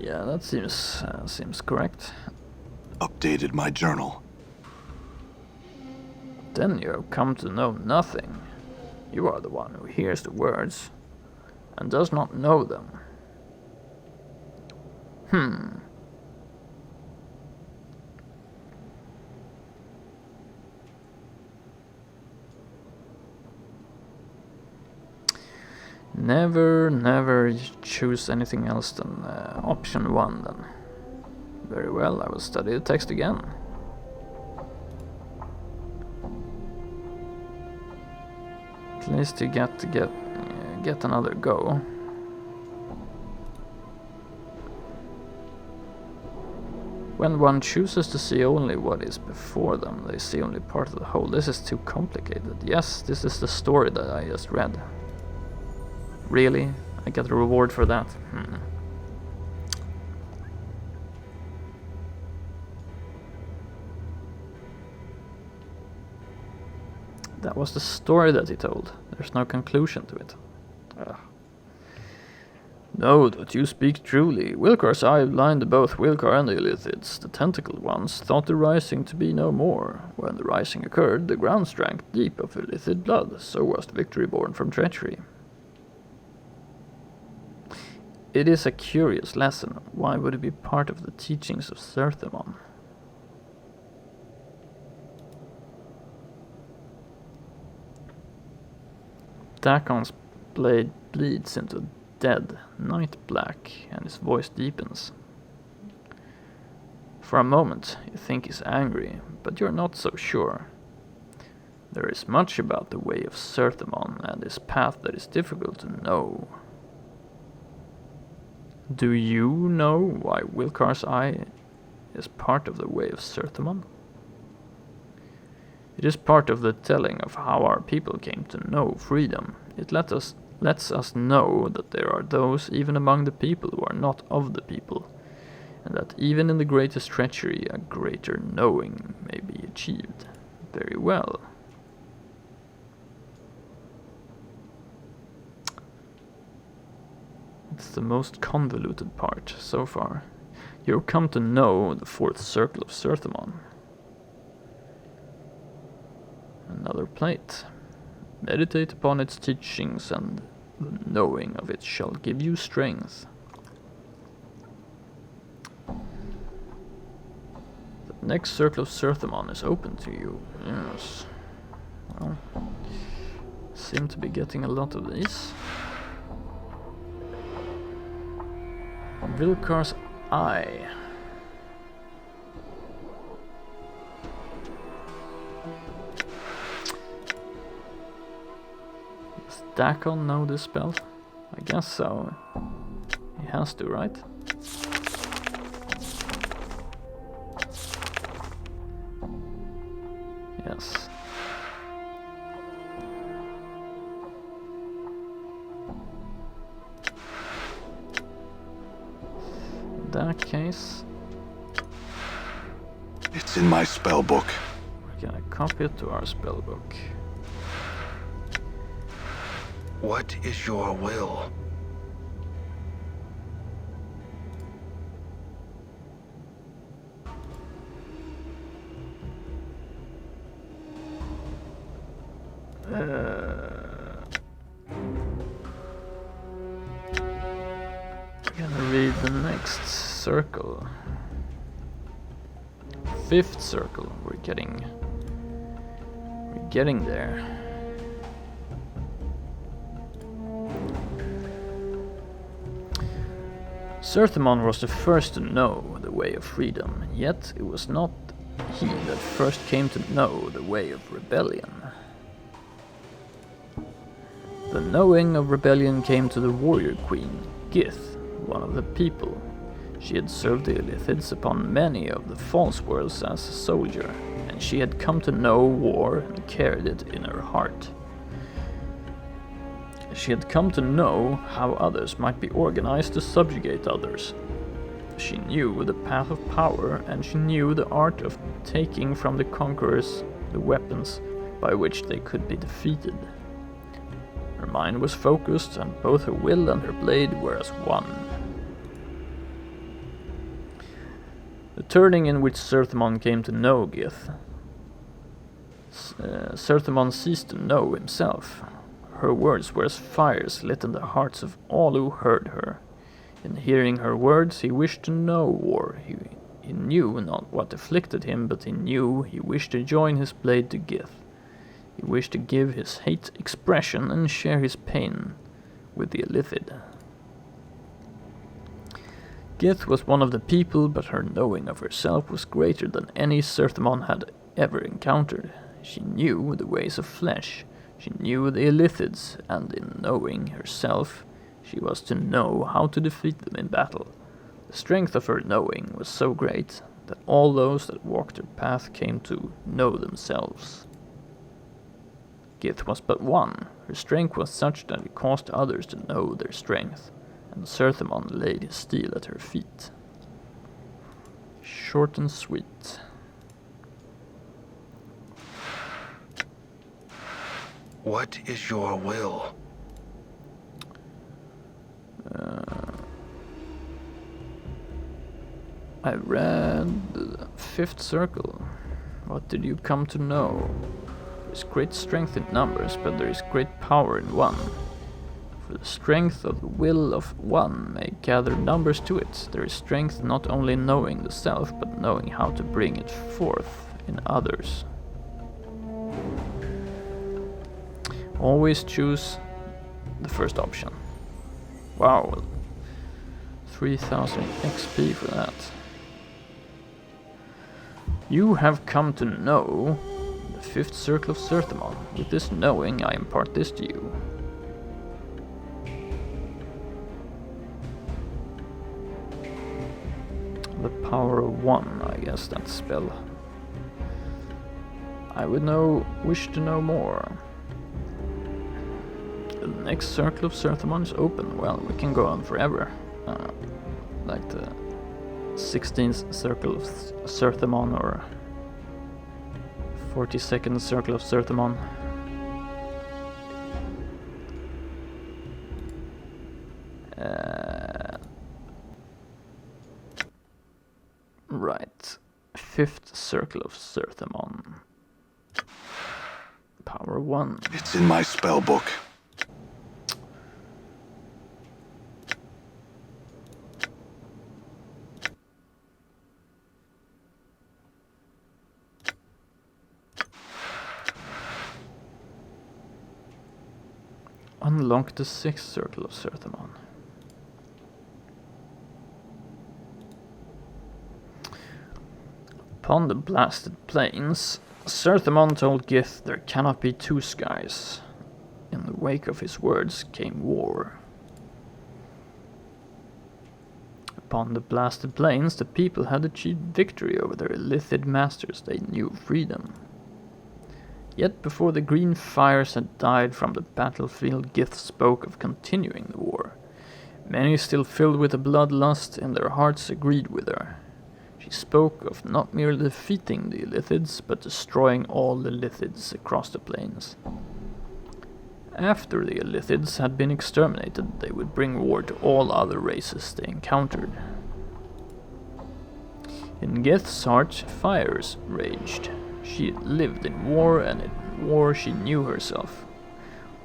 Yeah, that seems correct. Updated my journal. Then you have come to know nothing. You are the one who hears the words and does not know them. Never choose anything else than option 1 then. Very well, I will study the text again. At least you get another go. When one chooses to see only what is before them, they see only part of the whole. This is too complicated. Yes, this is the story that I just read. Really? I get a reward for that? That was the story that he told. There's no conclusion to it. Ugh. No, that you speak truly. Wilcar's eye blinded both Wilcar and the Illithids. The tentacled ones thought the rising to be no more. When the rising occurred, the ground drank deep of Illithid blood. So was the victory born from treachery. It is a curious lesson. Why would it be part of the teachings of Zerthimon? Dakon's blade bleeds into dead night black, and his voice deepens. For a moment, you think he's angry, but you're not so sure. There is much about the way of Zerthimon and his path that is difficult to know. Do you know why Wilcar's eye is part of the way of Zerthimon? It is part of the telling of how our people came to know freedom. It lets us know that there are those even among the people who are not of the people, and that even in the greatest treachery a greater knowing may be achieved. Very well. It's the most convoluted part so far. You've come to know the fourth circle of Zerthimon. Another plate. Meditate upon its teachings, and the knowing of it shall give you strength. The next circle of Zerthimon is open to you. Yes. Well, seem to be getting a lot of these. Wilcar's eye. Does Dakon know this spell? I guess so. He has to, right? Yes. In that case, It's in my spell book. we're gonna copy it to our spellbook. What is your will? Gonna read the next circle. 5th circle. We're getting there. Zerthimon was the first to know the way of freedom, yet it was not he that first came to know the way of rebellion. The knowing of rebellion came to the warrior queen, Gith, one of the people. She had served the Illithids upon many of the false worlds as a soldier, and she had come to know war and carried it in her heart. She had come to know how others might be organized to subjugate others. She knew the path of power, and she knew the art of taking from the conquerors the weapons by which they could be defeated. Her mind was focused, and both her will and her blade were as one. The turning in which Zerthimon came to know Gith. Zerthimon ceased to know himself. Her words were as fires lit in the hearts of all who heard her. In hearing her words, he wished to know war. He knew not what afflicted him, but he knew he wished to join his blade to Gith. He wished to give his hate expression and share his pain with the Illithid. Gith was one of the people, but her knowing of herself was greater than any Zerthimon had ever encountered. She knew the ways of flesh. She knew the Illithids, and in knowing herself, she was to know how to defeat them in battle. The strength of her knowing was so great that all those that walked her path came to know themselves. Gith was but one. Her strength was such that it caused others to know their strength, and Zerthimon laid his steel at her feet. Short and sweet. What is your will? I read the 5th circle. What did you come to know? There is great strength in numbers, but there is great power in one. For the strength of the will of one may gather numbers to it. There is strength not only in knowing the self, but knowing how to bring it forth in others. Always choose the first option. Wow, 3000 XP for that. You have come to know the 5th circle of Zerthimon. With this knowing, I impart this to you. The power of one, I guess that spell. I would wish to know more. The next circle of Zerthimon is open. Well, we can go on forever. Like the 16th circle of Zerthimon or 42nd circle of Zerthimon. Right. 5th circle of Zerthimon. Power 1. It's in my spell book. Unlock the 6th circle of Zerthimon. Upon the blasted plains, Zerthimon told Gith there cannot be two skies. In the wake of his words came war. Upon the blasted plains, the people had achieved victory over their Illithid masters. They knew freedom. Yet before the green fires had died from the battlefield, Gith spoke of continuing the war. Many still filled with a bloodlust in their hearts agreed with her. She spoke of not merely defeating the Illithids, but destroying all the Illithids across the plains. After the Illithids had been exterminated, they would bring war to all other races they encountered. In Gith's heart, fires raged. She lived in war, and in war she knew herself.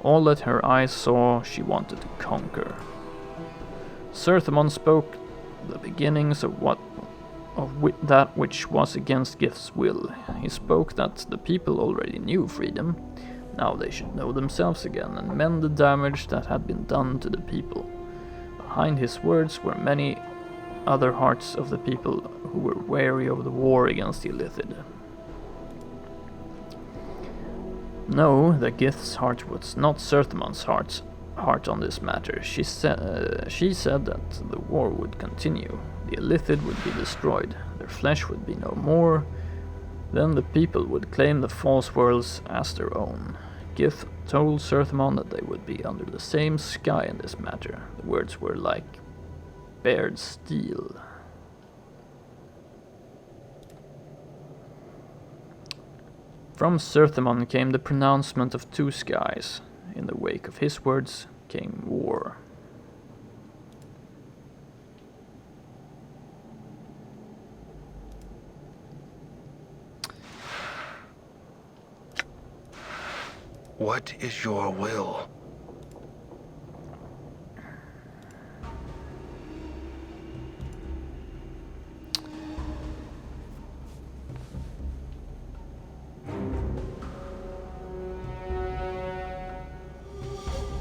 All that her eyes saw, she wanted to conquer. Zerthimon spoke the beginnings of that which was against Gith's will. He spoke that the people already knew freedom. Now they should know themselves again and mend the damage that had been done to the people. Behind his words were many other hearts of the people who were weary of the war against the Illithid. No, the Gith's heart was not Zerthimon's heart on this matter. She said that the war would continue. The Illithid would be destroyed. Their flesh would be no more. Then the people would claim the false worlds as their own. Gith told Zerthimon that they would be under the same sky in this matter. The words were like bared steel. From Zerthimon came the pronouncement of two skies. In the wake of his words came war. What is your will?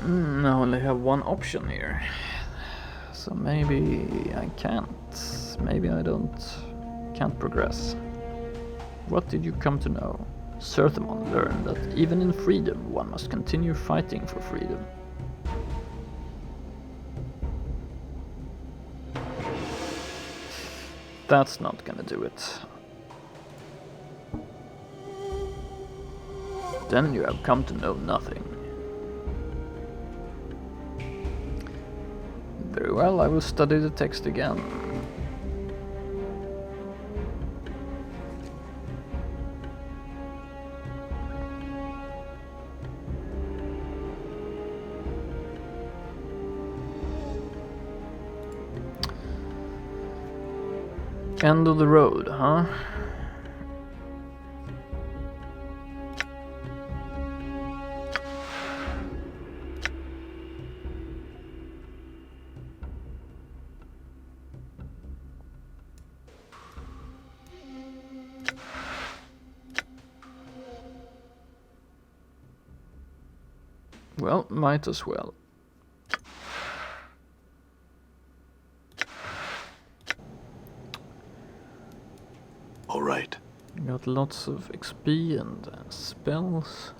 I only have one option here. So maybe I can't. Maybe I can't progress. What did you come to know? Zerthimon learned that even in freedom one must continue fighting for freedom. That's not gonna do it. Then you have come to know nothing. Very well, I will study the text again. End of the road, huh? Well, might as well. All right. Got lots of XP and spells.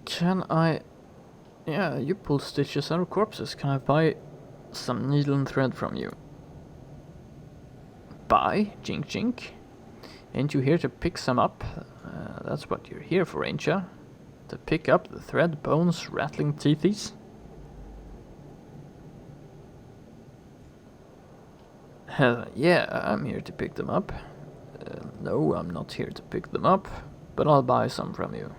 Can I... Yeah, you pull stitches out of corpses. Can I buy some needle and thread from you? Buy? Jink jink? Ain't you here to pick some up? That's what you're here for, ain't ya? To pick up the thread, bones, rattling teethies? Yeah, I'm here to pick them up. No, I'm not here to pick them up, but I'll buy some from you.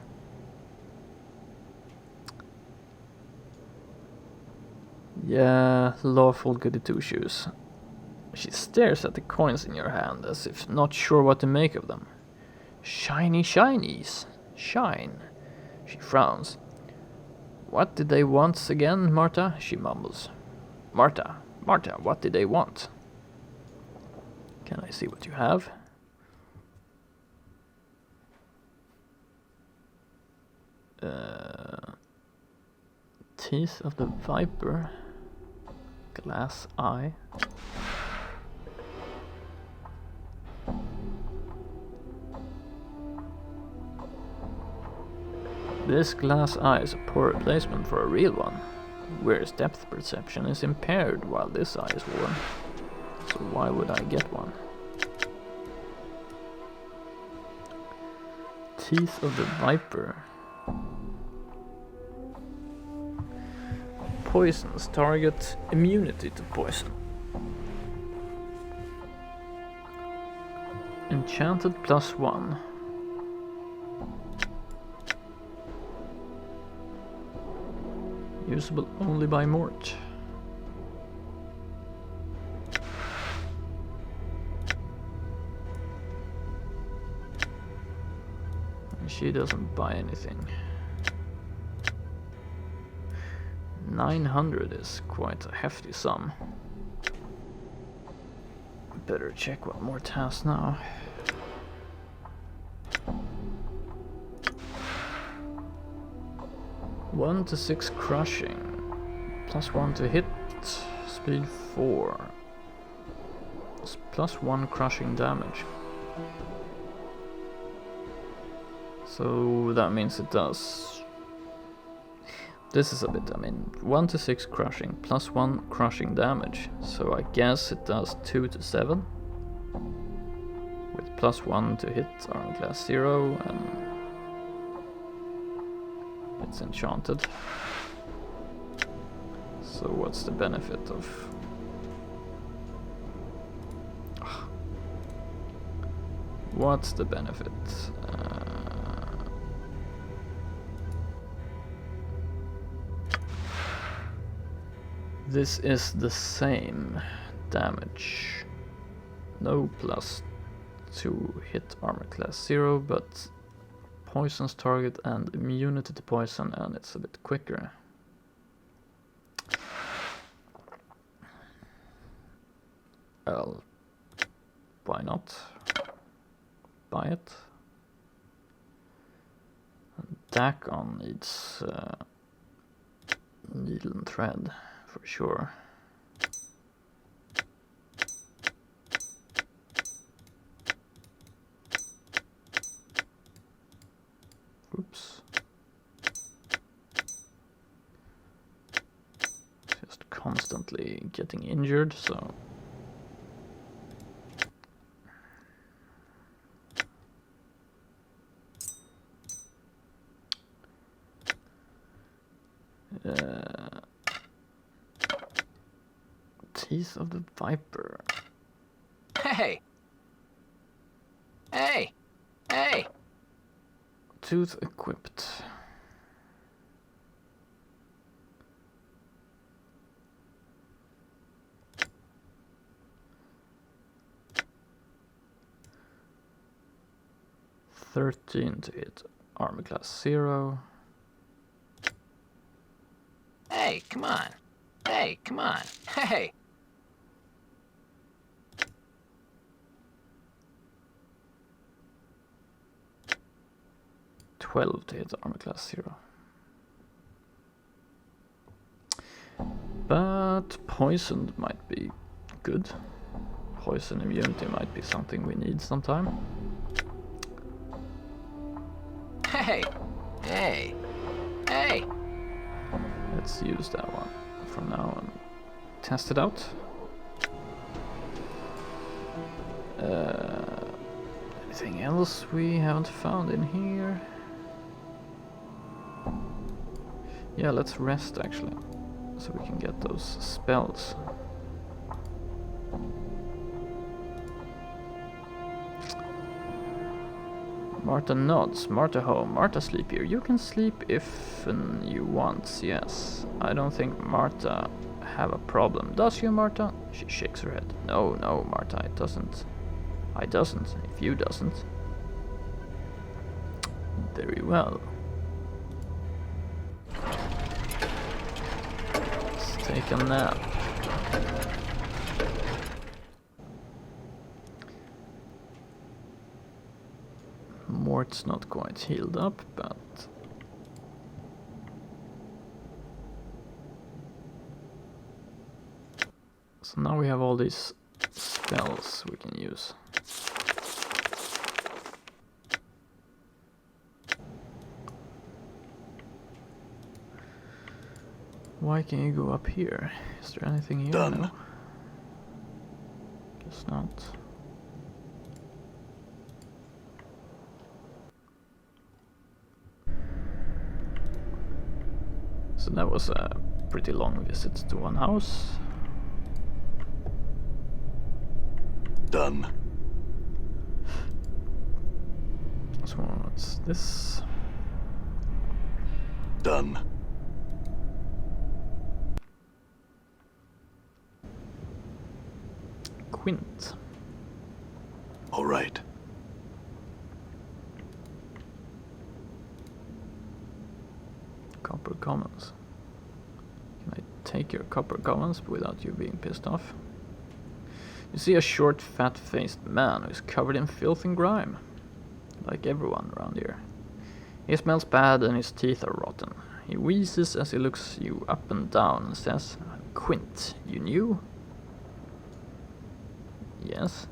Yeah, lawful goody two-shoes. She stares at the coins in your hand as if not sure what to make of them. Shiny shinies. Shine. She frowns. What did they want again, Marta? She mumbles. Marta, what did they want? Can I see what you have? Teeth of the viper. Glass eye. This glass eye is a poor replacement for a real one, whereas depth perception is impaired while this eye is worn. So why would I get one? Teeth of the viper. Poisons target immunity to poison. Enchanted +1. Usable only by Mort. And she doesn't buy anything. 900 is quite a hefty sum. Better check what Mort has now. One to 6 crushing, +1 to hit, speed 4, +1 crushing damage. So that means it does. This is a bit, 1 to 6 crushing, +1 crushing damage. So I guess it does 2 to 7. With +1 to hit armor class 0, and it's enchanted. So what's the benefit of... What's the benefit? This is the same damage. No +2 hit armor class 0, but poisons target and immunity to poison, and it's a bit quicker. Well, why not? Buy it. And Dakon needs needle and thread for sure. Oops. Just constantly getting injured, so... Teeth of the Viper. Hey! Hey! Hey! Tooth equipped. $13 to hit armor class 0. Hey, come on! Hey, come on! Hey! $12 to hit armor class 0. But poisoned might be good. Poison immunity might be something we need sometime. Hey! Hey! Hey! Let's use that one for now and test it out. Anything else we haven't found in here? Yeah, let's rest actually, so we can get those spells. Marta nods. Marta home. Marta sleep here. You can sleep if you want, yes. I don't think Marta have a problem. Does you, Marta? She shakes her head. No, no, Marta, it doesn't. I doesn't, if you doesn't. Very well. Let's take a nap. Mort's not quite healed up, but... So now we have all these spells we can use. Why can you go up here? Is there anything here? Done. No. Guess not. So that was a pretty long visit to one house. Done. So what's this? Done. Quint. All right. Copper commons. Can I take your copper commons without you being pissed off? You see a short, fat-faced man who's covered in filth and grime. Like everyone around here. He smells bad and his teeth are rotten. He wheezes as he looks you up and down and says, Quint, you new? Yes.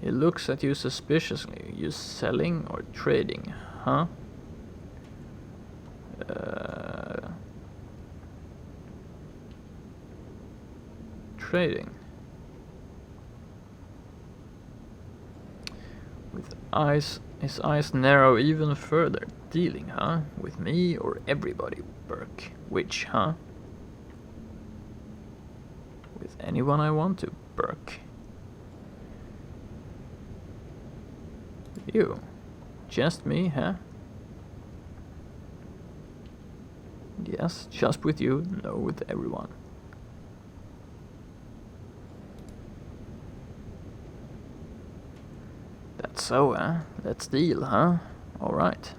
He looks at you suspiciously. You selling or trading, huh? Trading. With his eyes narrow even further. Dealing, huh? With me or everybody, Burke? Which, huh? With anyone I want to, Burke. With you? Just me, huh? Yes, just with you, no with everyone. That's so, huh? Let's deal, huh? Alright.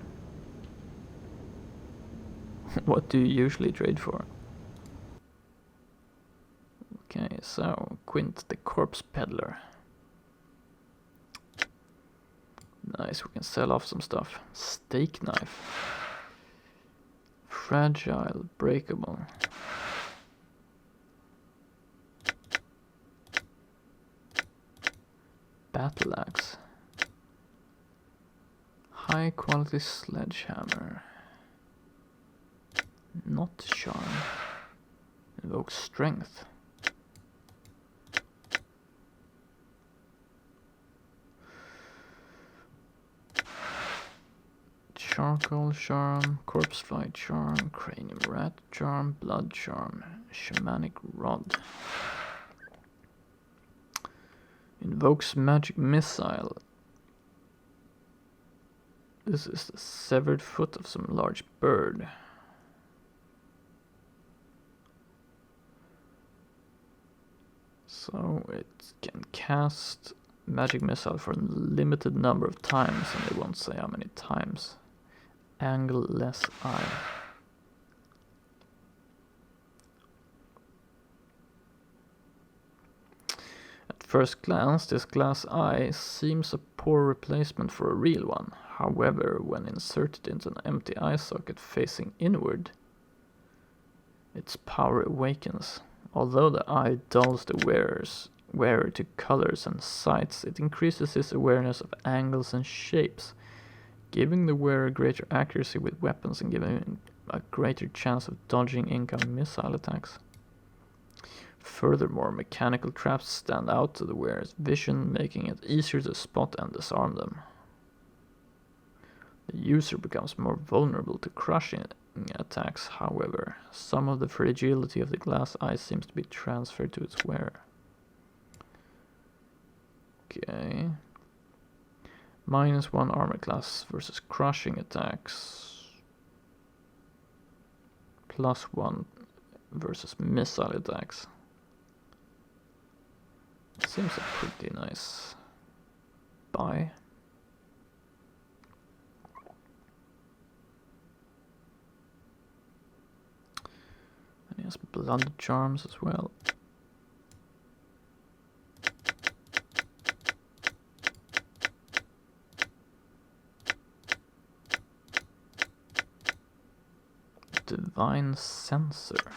What do you usually trade for? Okay, so, Quint the corpse peddler. Nice, we can sell off some stuff. Steak knife. Fragile, breakable. Battle axe. High quality sledgehammer. Not charm. Invokes strength. Charcoal charm, corpse fly charm, cranium rat charm, blood charm, shamanic rod. Invokes magic missile. This is the severed foot of some large bird. So it can cast magic missile for a limited number of times, and they won't say how many times. Angle-less eye. At first glance, this glass eye seems a poor replacement for a real one. However, when inserted into an empty eye socket facing inward, its power awakens. Although the eye dulls the wearer to colors and sights, it increases his awareness of angles and shapes, giving the wearer greater accuracy with weapons and giving him a greater chance of dodging incoming missile attacks. Furthermore, mechanical traps stand out to the wearer's vision, making it easier to spot and disarm them. The user becomes more vulnerable to crushing attacks, however. Some of the fragility of the glass eye seems to be transferred to its wearer. Okay. -1 armor class versus crushing attacks. +1 versus missile attacks. Seems a pretty nice buy. And he has blood charms as well. Divine Sensor.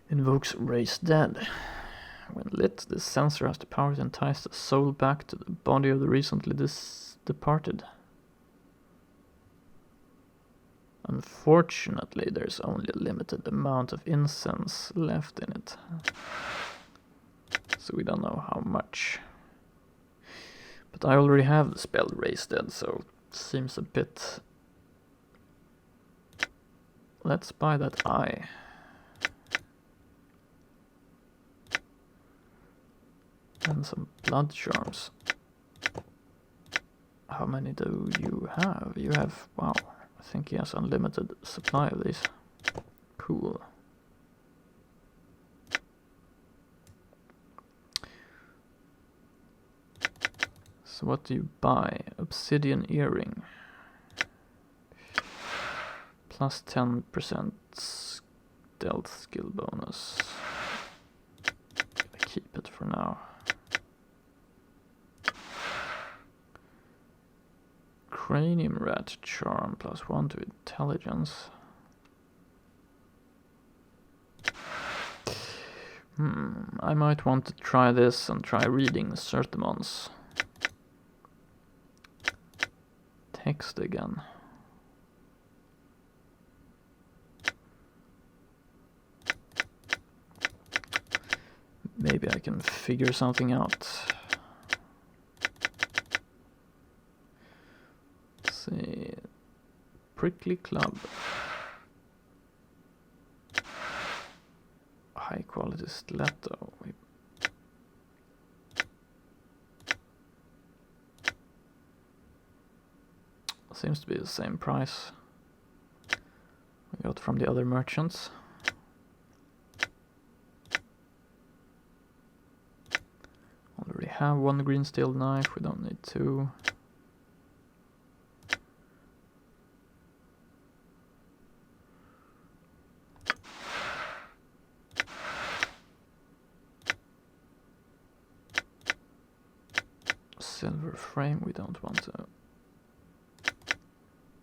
Invokes Raise Dead. When lit, this sensor has the power to entice the soul back to the body of the recently departed. Unfortunately, there's only a limited amount of incense left in it, so we don't know how much. But I already have the spell Raise Dead, so it seems a bit... Let's buy that eye. And some blood charms. How many do you have? You have, wow, I think he has unlimited supply of these. Cool. So what do you buy? Obsidian earring. Plus 10% stealth skill bonus. Gonna keep it for now. Cranium rat charm plus 1 to intelligence. I might want to try this and try reading Zerthimon's text again. Maybe I can figure something out. Let's see. Prickly club. High quality stiletto. Seems to be the same price we got from the other merchants. Already have one green steel knife, we don't need two. Silver frame we don't want to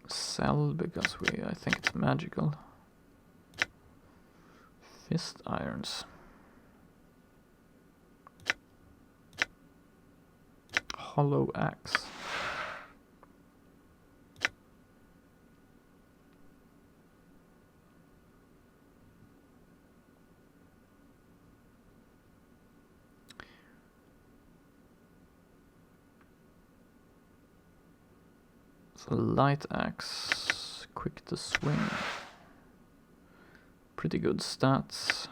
sell because I think it's magical. Fist irons. Hollow axe. So light axe, quick to swing. Pretty good stats.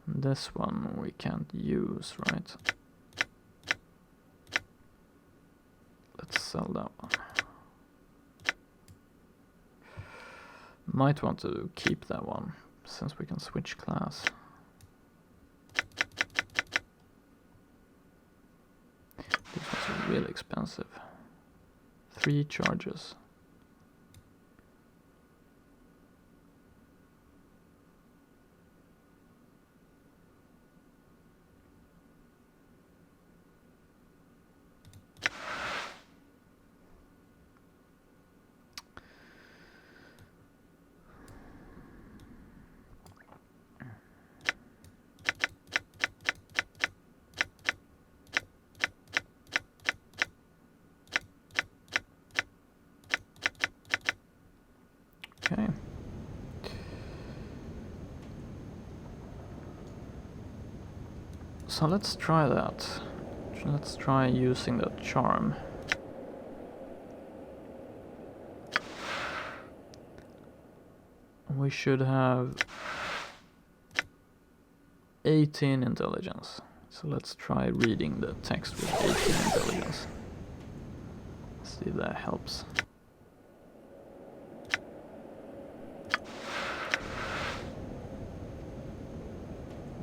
This one we can't use, right? Let's sell that one. Might want to keep that one, since we can switch class. These ones are really expensive. 3 charges. Okay. So let's try that. Let's try using that charm. We should have 18 intelligence. So let's try reading the text with 18 intelligence. See if that helps.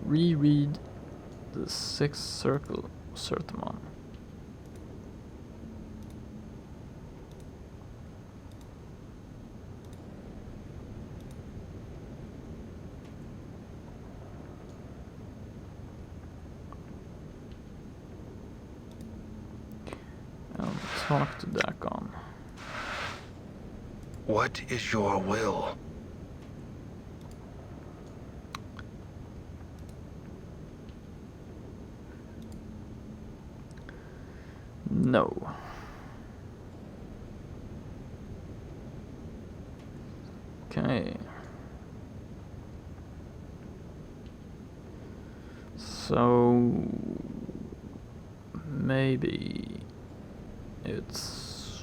Reread the 6th circle, Zerthimon. And talk to Dakon. What is your will? No. Okay. So maybe it's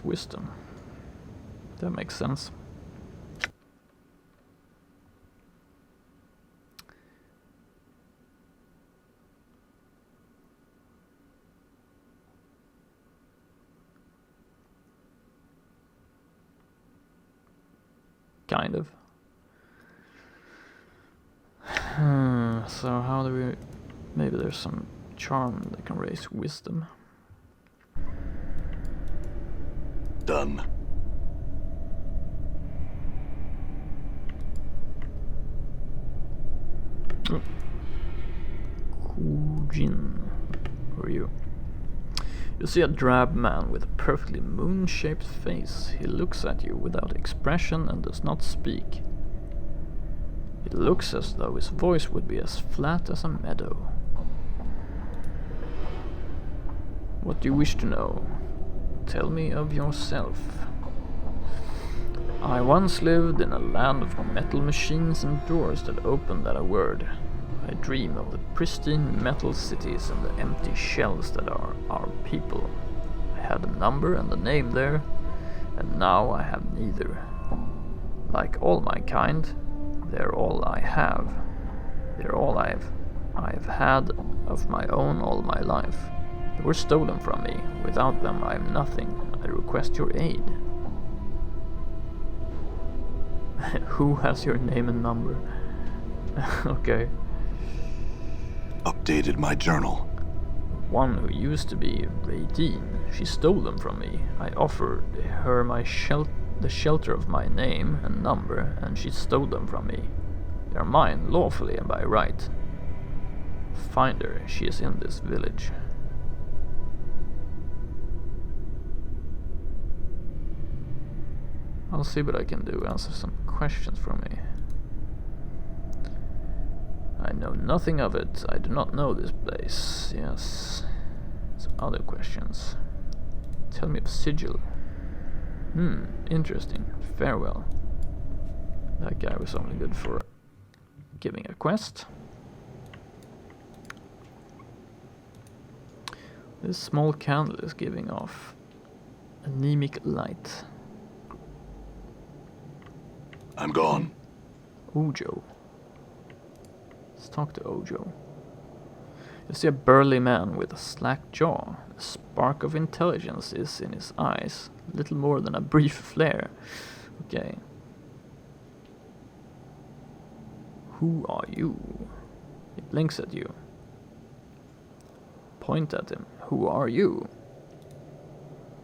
wisdom. That makes sense. kind of. So how do we... Maybe there's some charm that can raise wisdom. Done. Kujin, who are you? You see a drab man with a perfectly moon-shaped face. He looks at you without expression and does not speak. It looks as though his voice would be as flat as a meadow. What do you wish to know? Tell me of yourself. I once lived in a land of metal machines and doors that opened at a word. I dream of the pristine metal cities and the empty shells that are our people. I had a number and a name there, and now I have neither. Like all my kind, they're all I have. They're all I've had of my own all my life. They were stolen from me. Without them I am nothing. I request your aid. Who has your name and number? Okay. Updated my journal. One who used to be Radine. She stole them from me. I offered her the shelter of my name and number, and she stole them from me. They are mine lawfully and by right. Find her. She is in this village. I'll see what I can do. Answer some questions for me. I know nothing of it. I do not know this place. Yes. Some other questions. Tell me of Sigil. Interesting. Farewell. That guy was only good for giving a quest. This small candle is giving off anemic light. I'm gone. Ojo. Let's talk to Ojo. You see a burly man with a slack jaw. A spark of intelligence is in his eyes. Little more than a brief flare. Okay. Who are you? He blinks at you. Point at him. Who are you?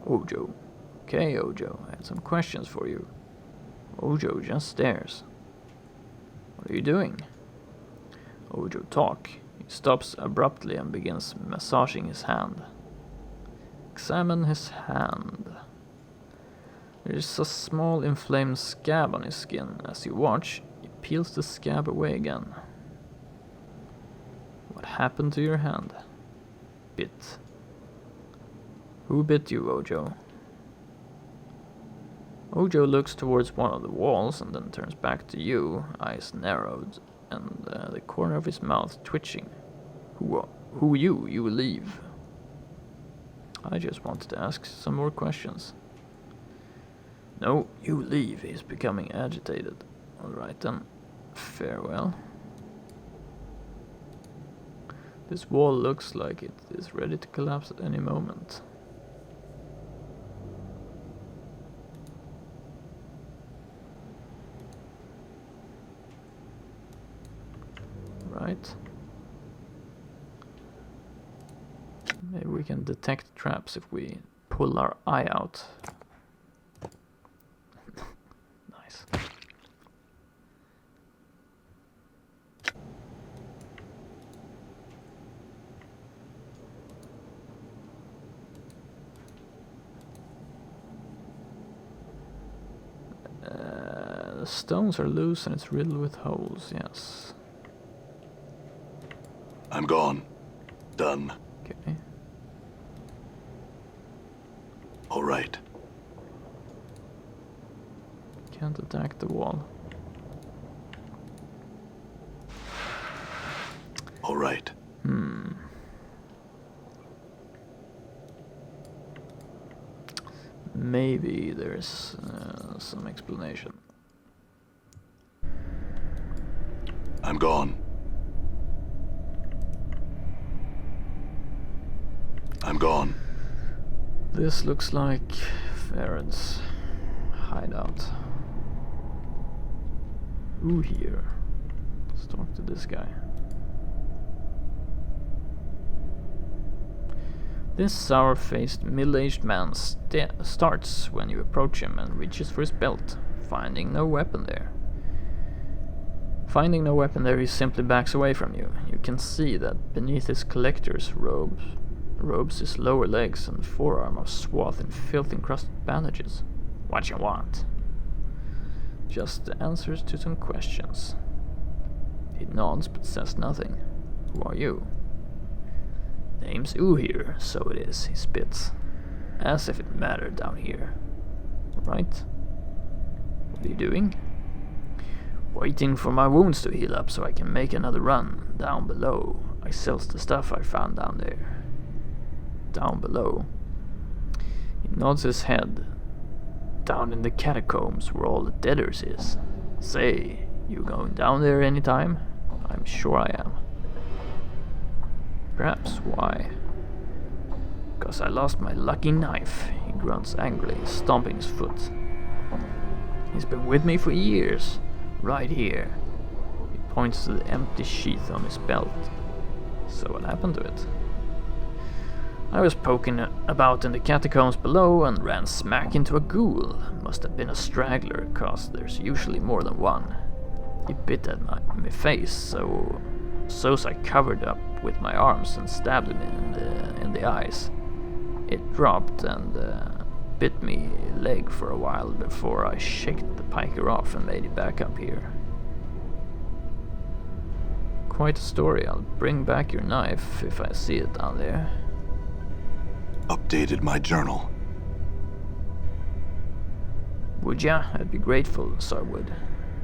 Ojo. Okay, Ojo. I had some questions for you. Ojo just stares. What are you doing? Ojo talk. He stops abruptly and begins massaging his hand. Examine his hand. There is a small inflamed scab on his skin. As you watch, he peels the scab away again. What happened to your hand? Bit. Who bit you, Ojo? Ojo looks towards one of the walls and then turns back to you, eyes narrowed, and the corner of his mouth twitching. Who you leave? I just wanted to ask some more questions. No, you leave. He's becoming agitated. Alright then. Farewell. This wall looks like it is ready to collapse at any moment. Right. Maybe we can detect traps if we pull our eye out. Nice. The stones are loose and it's riddled with holes, yes. I'm gone. Done. Okay. All right. Can't attack the wall. All right. Maybe there's some explanation. I'm gone. I'm gone. This looks like Pharod's hideout. Who here? Let's talk to this guy. This sour-faced, middle-aged man starts when you approach him and reaches for his belt, finding no weapon there. Finding no weapon there, he simply backs away from you. You can see that beneath his collector's robes his lower legs and forearm are swathed in filth-encrusted bandages. What you want? Just the answers to some questions. He nods but says nothing. Who are you? Name's here, so it is, he spits. As if it mattered down here. Right? What are you doing? Waiting for my wounds to heal up so I can make another run. Down below. I sells the stuff I found down there. Down below. He nods his head. Down in the catacombs where all the deaders is. Say, you going down there anytime? I'm sure I am. Perhaps. Why? Because I lost my lucky knife, he grunts angrily, stomping his foot. He's been with me for years. Right here. He points to the empty sheath on his belt. So what happened to it? I was poking about in the catacombs below and ran smack into a ghoul. Must have been a straggler, cause there's usually more than one. He bit at my face, so I covered up with my arms and stabbed him in the eyes. It dropped and bit me leg for a while before I shaked the piker off and made it back up here. Quite a story. I'll bring back your knife if I see it down there. Updated my journal. Would ya? I'd be grateful, so I would.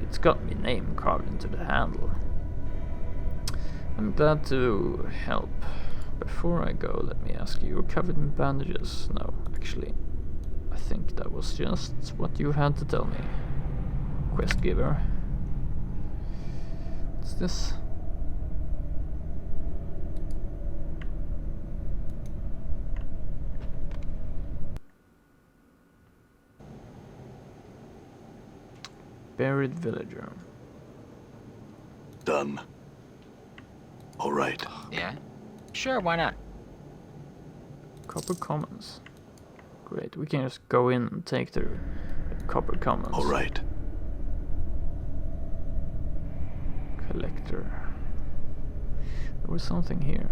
It's got me name carved into the handle. I'm glad to help. Before I go, let me ask you, you're covered in bandages. No, actually, I think that was just what you had to tell me. Quest giver. What's this? Buried villager. Done. All right. Yeah? Sure, why not? Copper commons. Great, we can just go in and take the copper commons. All right. Collector. There was something here.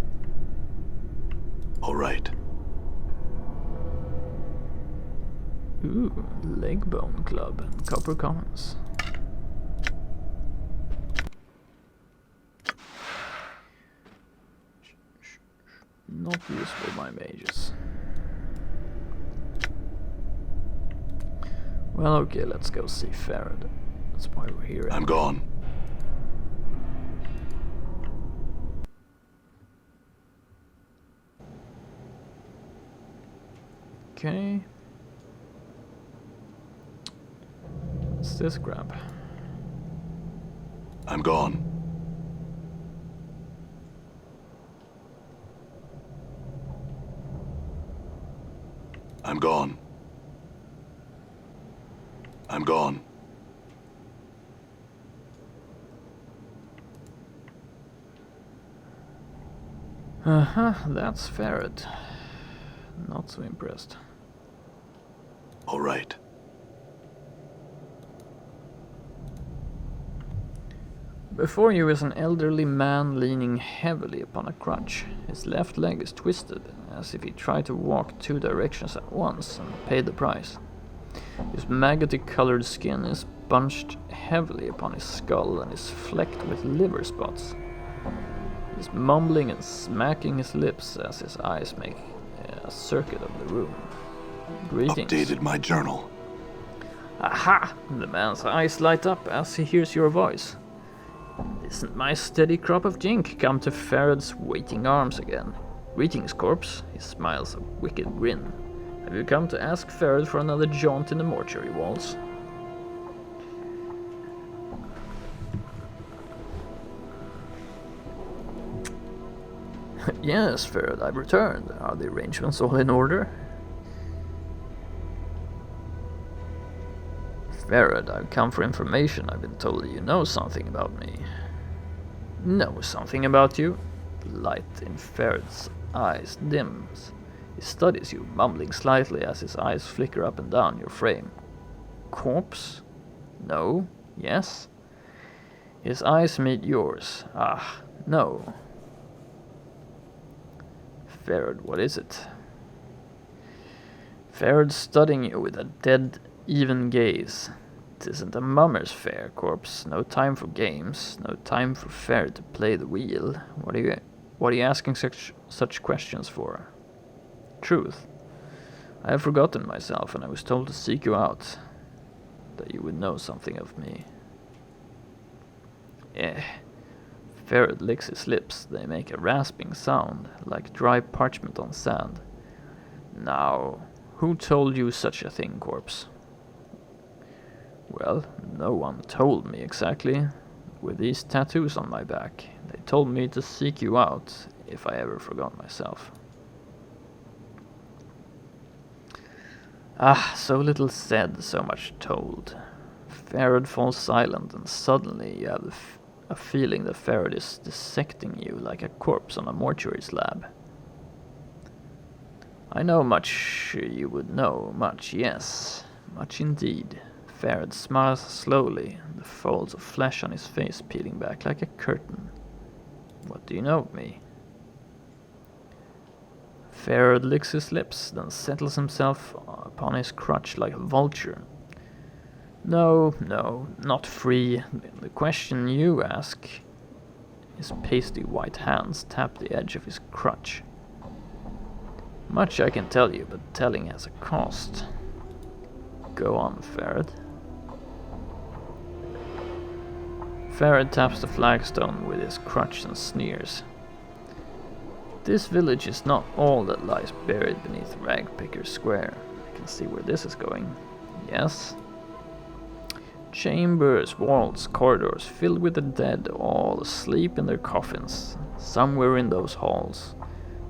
All right. Ooh, leg bone club and copper commons. Not useful by mages. Well, okay, let's go see Pharod. That's why we're here. I'm gone. Okay. What's this grab? I'm gone. I'm gone. I'm gone. That's Pharod. Not so impressed. All right. Before you is an elderly man leaning heavily upon a crutch. His left leg is twisted, as if he tried to walk two directions at once and paid the price. His maggoty-colored skin is bunched heavily upon his skull and is flecked with liver spots. He's mumbling and smacking his lips as his eyes make a circuit of the room. Greetings. Updated my journal. Aha! The man's eyes light up as he hears your voice. Isn't my steady crop of jink come to Pharod's waiting arms again? Greetings, corpse. He smiles a wicked grin. Have you come to ask Pharod for another jaunt in the mortuary walls? Yes, Pharod, I've returned. Are the arrangements all in order? Pharod, I've come for information. I've been told that you know something about me. Know something about you? The light in Pharod's eyes dims. He studies you, mumbling slightly as his eyes flicker up and down your frame. Corpse? No? Yes? His eyes meet yours. Ah, no. Pharod, what is it? Pharod studying you with a dead, even gaze. It isn't a mummer's fair, corpse. No time for games. No time for Pharod to play the wheel. What are you asking such questions for? Truth. I have forgotten myself, and I was told to seek you out. That you would know something of me. Pharod licks his lips. They make a rasping sound, like dry parchment on sand. Now, who told you such a thing, corpse? Well, no one told me exactly. With these tattoos on my back, they told me to seek you out if I ever forgot myself. Ah, so little said, so much told. Pharod falls silent, and suddenly you have a feeling that Pharod is dissecting you like a corpse on a mortuary slab. I know much you would know, much, yes, much indeed. Pharod smiles slowly, the folds of flesh on his face peeling back like a curtain. What do you know of me? Pharod licks his lips, then settles himself upon his crutch like a vulture. No, not free. The question you ask. His pasty white hands tap the edge of his crutch. Much I can tell you, but telling has a cost. Go on, Pharod. Pharod taps the flagstone with his crutch and sneers. This village is not all that lies buried beneath Ragpicker Square. I can see where this is going. Yes? Chambers, walls, corridors filled with the dead, all asleep in their coffins. Somewhere in those halls,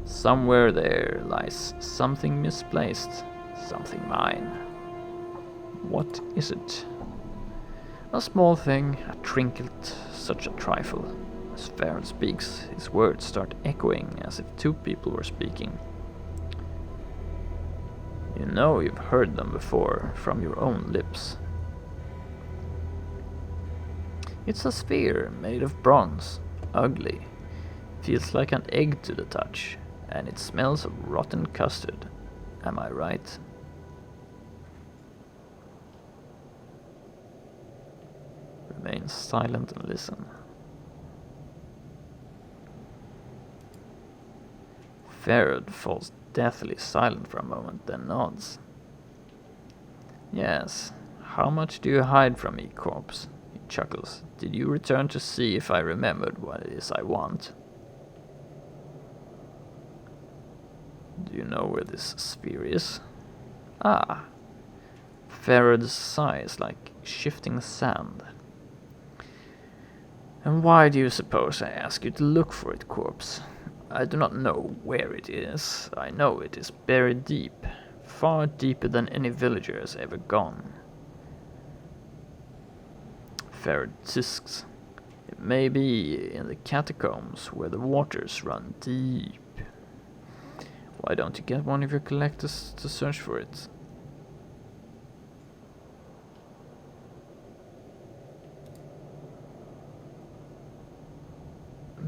somewhere there lies something misplaced, something mine. What is it? A small thing, a trinket, such a trifle. As Pharod speaks, his words start echoing as if two people were speaking. You know you've heard them before, from your own lips. It's a sphere made of bronze, ugly. Feels like an egg to the touch, and it smells of rotten custard. Am I right? Remain silent and listen. Pharod falls deathly silent for a moment, then nods. Yes, how much do you hide from me, corpse? He chuckles. Did you return to see if I remembered what it is I want? Do you know where this sphere is? Ah. Pharod's sighs like shifting sand. And why do you suppose I ask you to look for it, corpse? I do not know where it is. I know it is buried deep, far deeper than any villager has ever gone. Pharod tisks. It may be in the catacombs where the waters run deep. Why don't you get one of your collectors to search for it?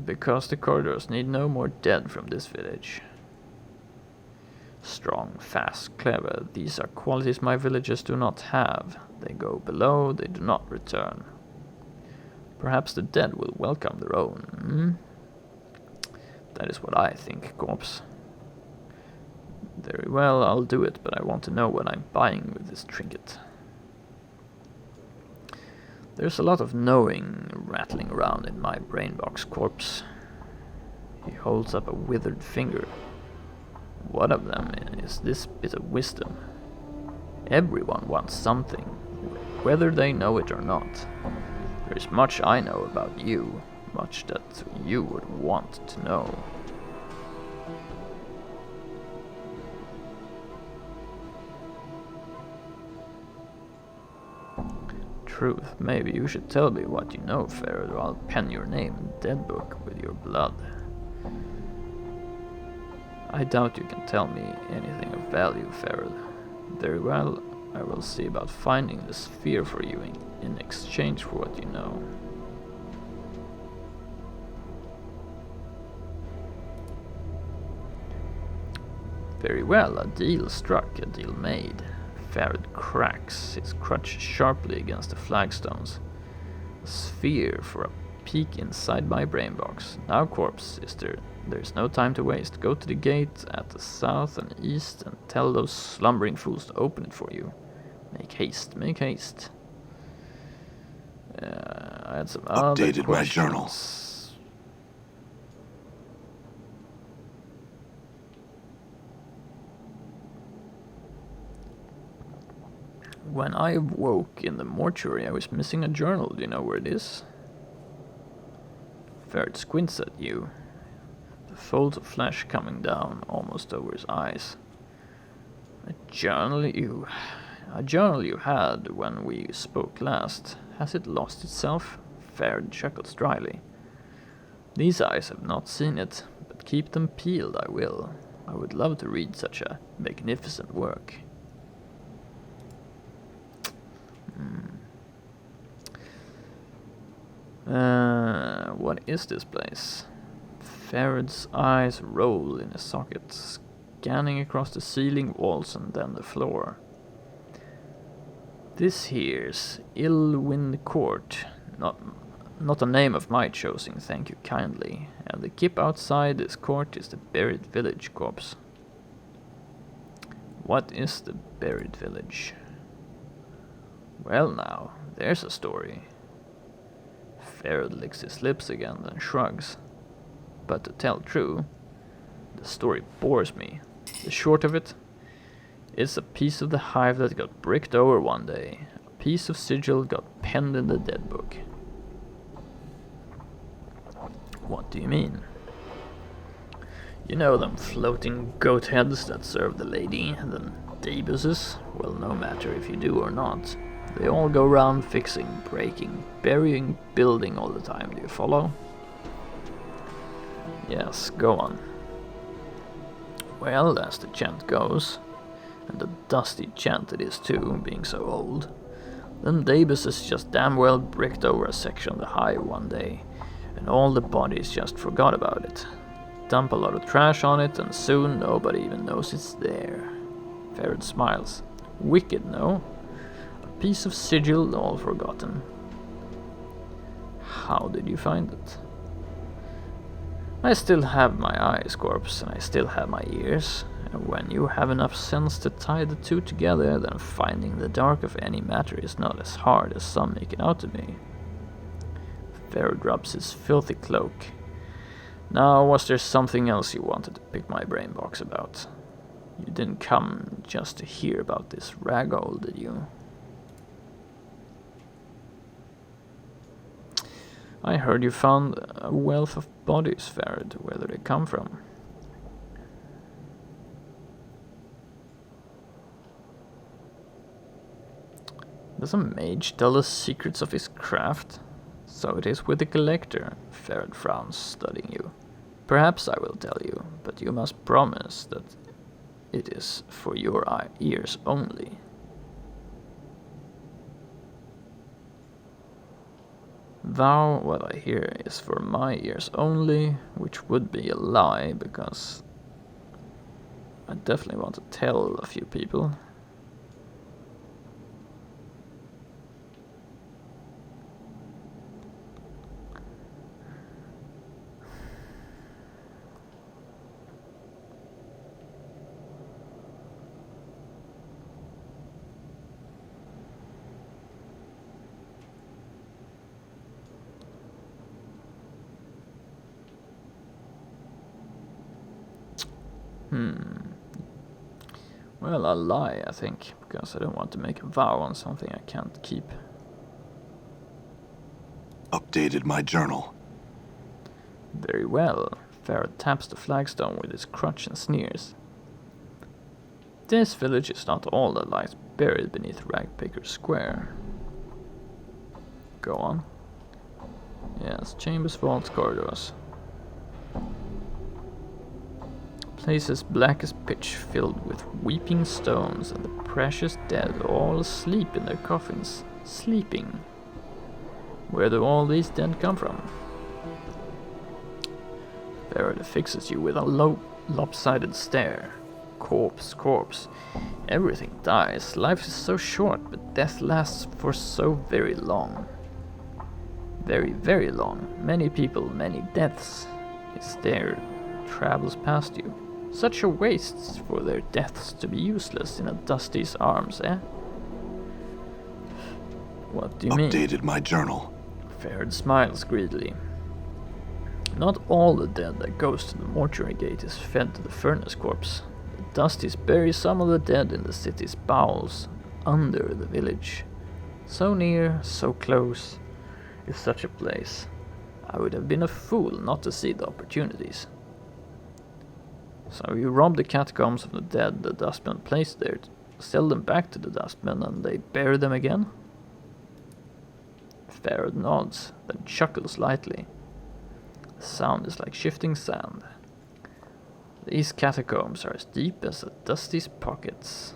Because the corridors need no more dead from this village. Strong, fast, clever, these are qualities my villagers do not have. They go below, they do not return. Perhaps the dead will welcome their own. That is what I think, corpse. Very well, I'll do it, but I want to know what I'm buying with this trinket. There's a lot of knowing rattling around in my brain box, corpse. He holds up a withered finger. What of them is this bit of wisdom? Everyone wants something, whether they know it or not. There is much I know about you, much that you would want to know. truth. Maybe you should tell me what you know, Pharod, or I'll pen your name in the dead book with your blood. I doubt you can tell me anything of value, Pharod. Very well, I will see about finding the sphere for you in exchange for what you know. Very well, a deal struck, a deal made. Pharod cracks his crutch sharply against the flagstones. A sphere for a peek inside my brain box. Now, corpse sister, there's no time to waste. Go to the gate at the south and east and tell those slumbering fools to open it for you. Make haste, make haste. I had some other Updated my journal. When I woke in the mortuary, I was missing a journal. Do you know where it is? Pharod squints at you, the folds of flesh coming down almost over his eyes. A journal you had when we spoke last. Has it lost itself? Pharod chuckles dryly. These eyes have not seen it, but keep them peeled, I will. I would love to read such a magnificent work. What is this place? Pharod's eyes roll in his sockets, scanning across the ceiling, walls, and then the floor. This here's Illwind Court, not a name of my choosing, thank you kindly. And the keep outside this court is the Buried Village, corpse. What is the Buried Village? Well now, there's a story. Pharod licks his lips again, then shrugs. But to tell true, the story bores me. The short of it, it's a piece of the hive that got bricked over one day. A piece of sigil got penned in the dead book. What do you mean? You know them floating goat heads that serve the lady, the Dabuses? Well, no matter if you do or not. They all go around fixing, breaking, burying, building all the time, do you follow? Yes, go on. Well, as the chant goes, and a dusty chant it is too, being so old, then Dabuses just damn well bricked over a section of the hive one day, and all the bodies just forgot about it. Dump a lot of trash on it, and soon nobody even knows it's there. Pharod smiles. Wicked, no? Piece of sigil all forgotten. How did you find it? I still have my eyes, corpse, and I still have my ears. And when you have enough sense to tie the two together, then finding the dark of any matter is not as hard as some make it out to be. Pharod rubs his filthy cloak. Now, was there something else you wanted to pick my brain box about? You didn't come just to hear about this ragdoll, did you? I heard you found a wealth of bodies, Pharod. Where do they come from? Does a mage tell the secrets of his craft? So it is with the collector. Pharod frowns, studying you. Perhaps I will tell you, but you must promise that it is for your ears only. Thou, what I hear, is for my ears only, which would be a lie, because I definitely want to tell a few people. Well, I'll lie, I think, because I don't want to make a vow on something I can't keep. Updated my journal. Very well. Pharod taps the flagstone with his crutch and sneers. This village is not all that lies buried beneath Ragpicker Square. Go on. Yes, chambers, vaults, corridors. Places black as pitch, filled with weeping stones, and the precious dead all asleep in their coffins. Sleeping. Where do all these dead come from? Pharod fixes you with a low, lopsided stare. Corpse, corpse. Everything dies. Life is so short, but death lasts for so very long. Very, very long. Many people, many deaths. His stare travels past you. Such a waste for their deaths to be useless in a Dusty's arms, eh? What do you mean? Updated my journal. Pharod smiles greedily. Not all the dead that goes to the mortuary gate is fed to the furnace corpse. The Dusties bury some of the dead in the city's bowels, under the village. So near, so close, is such a place. I would have been a fool not to see the opportunities. So you rob the catacombs of the dead the dustmen placed there, sell them back to the dustmen, and they bury them again? Pharod nods, then chuckles lightly. The sound is like shifting sand. These catacombs are as deep as a Dusty's pockets.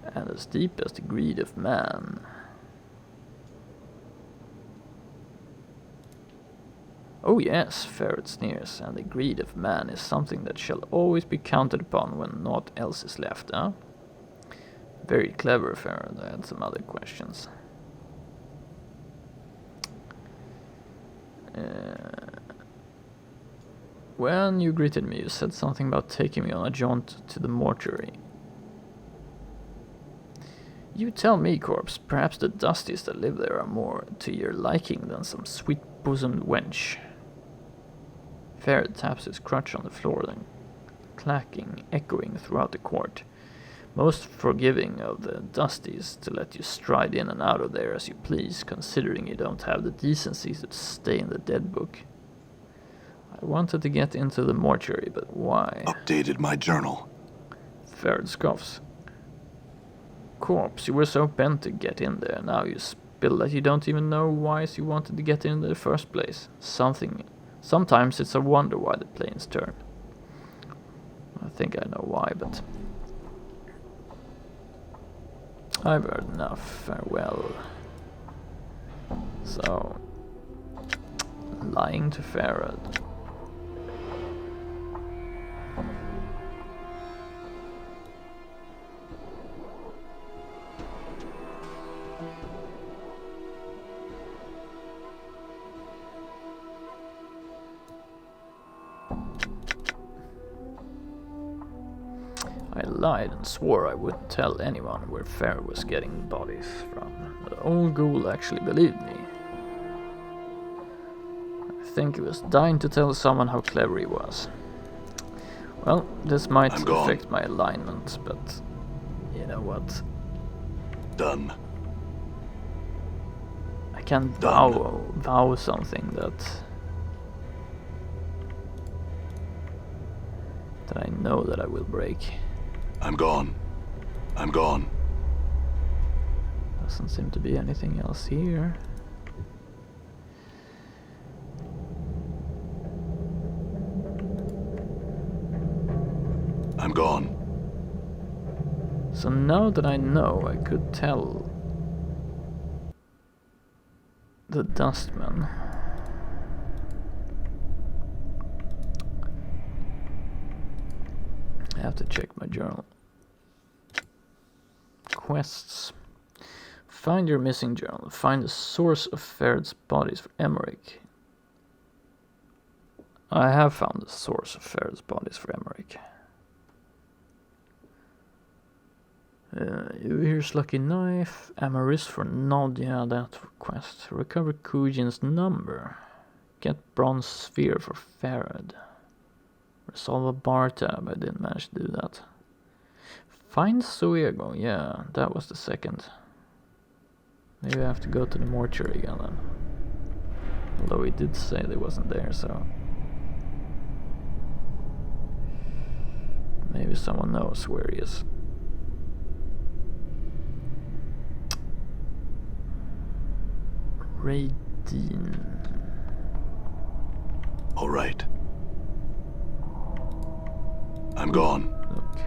And as deep as the greed of man. Oh yes, Pharod sneers, and the greed of man is something that shall always be counted upon when naught else is left, huh? Very clever, Pharod. I had some other questions. When you greeted me, you said something about taking me on a jaunt to the mortuary. You tell me, corpse, perhaps the Dusties that live there are more to your liking than some sweet-bosomed wench. Pharod taps his crutch on the floor, then clacking, echoing throughout the court. Most forgiving of the Dusties to let you stride in and out of there as you please, considering you don't have the decency to stay in the dead book. I wanted to get into the mortuary, but why? Updated my journal. Pharod scoffs. Corpse, you were so bent to get in there, now you spill that you don't even know why you wanted to get in the first place. Sometimes it's a wonder why the planes turn. I think I know why, but I've heard enough. Farewell. So, lying to Pharod. I lied and swore I wouldn't tell anyone where Pharod was getting bodies from. The old ghoul actually believed me. I think he was dying to tell someone how clever he was. Well, this might affect my alignment, but you know what? Done. I can't vow something that I know that I will break. I'm gone. I'm gone. Doesn't seem to be anything else here. I'm gone. So now that I know, I could tell the Dustman. I have to check my journal. Quests. Find your missing journal. Find the source of Pharod's bodies for Emmerich. I have found the source of Pharod's bodies for Emmerich. Here's Lucky Knife. Amaris for Nod. Yeah, that quest. Recover Kujin's number. Get Bronze Sphere for Pharod. Resolve a bar tab. I didn't manage to do that. Find Suego. Yeah, that was the second. Maybe I have to go to the mortuary again then. Although he did say they wasn't there, so maybe someone knows where he is. Radine. All right. I'm gone. Look.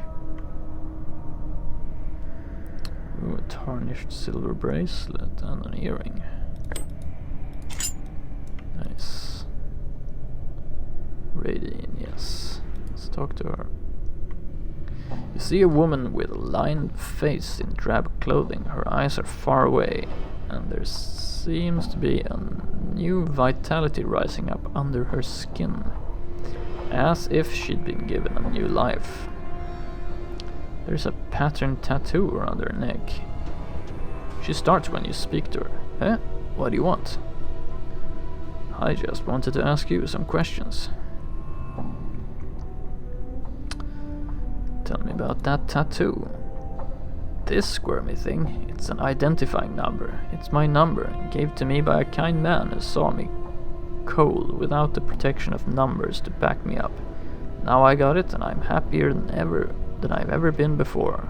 Ooh, a tarnished silver bracelet and an earring. Nice. Radine, yes. Let's talk to her. You see a woman with a lined face in drab clothing. Her eyes are far away, and there seems to be a new vitality rising up under her skin, as if she'd been given a new life. There's a patterned tattoo around her neck. She starts when you speak to her. Eh? What do you want? I just wanted to ask you some questions. Tell me about that tattoo. This squirmy thing, it's an identifying number. It's my number, gave to me by a kind man who saw me cold without the protection of numbers to back me up. Now I got it, and I'm happier than I've ever been before.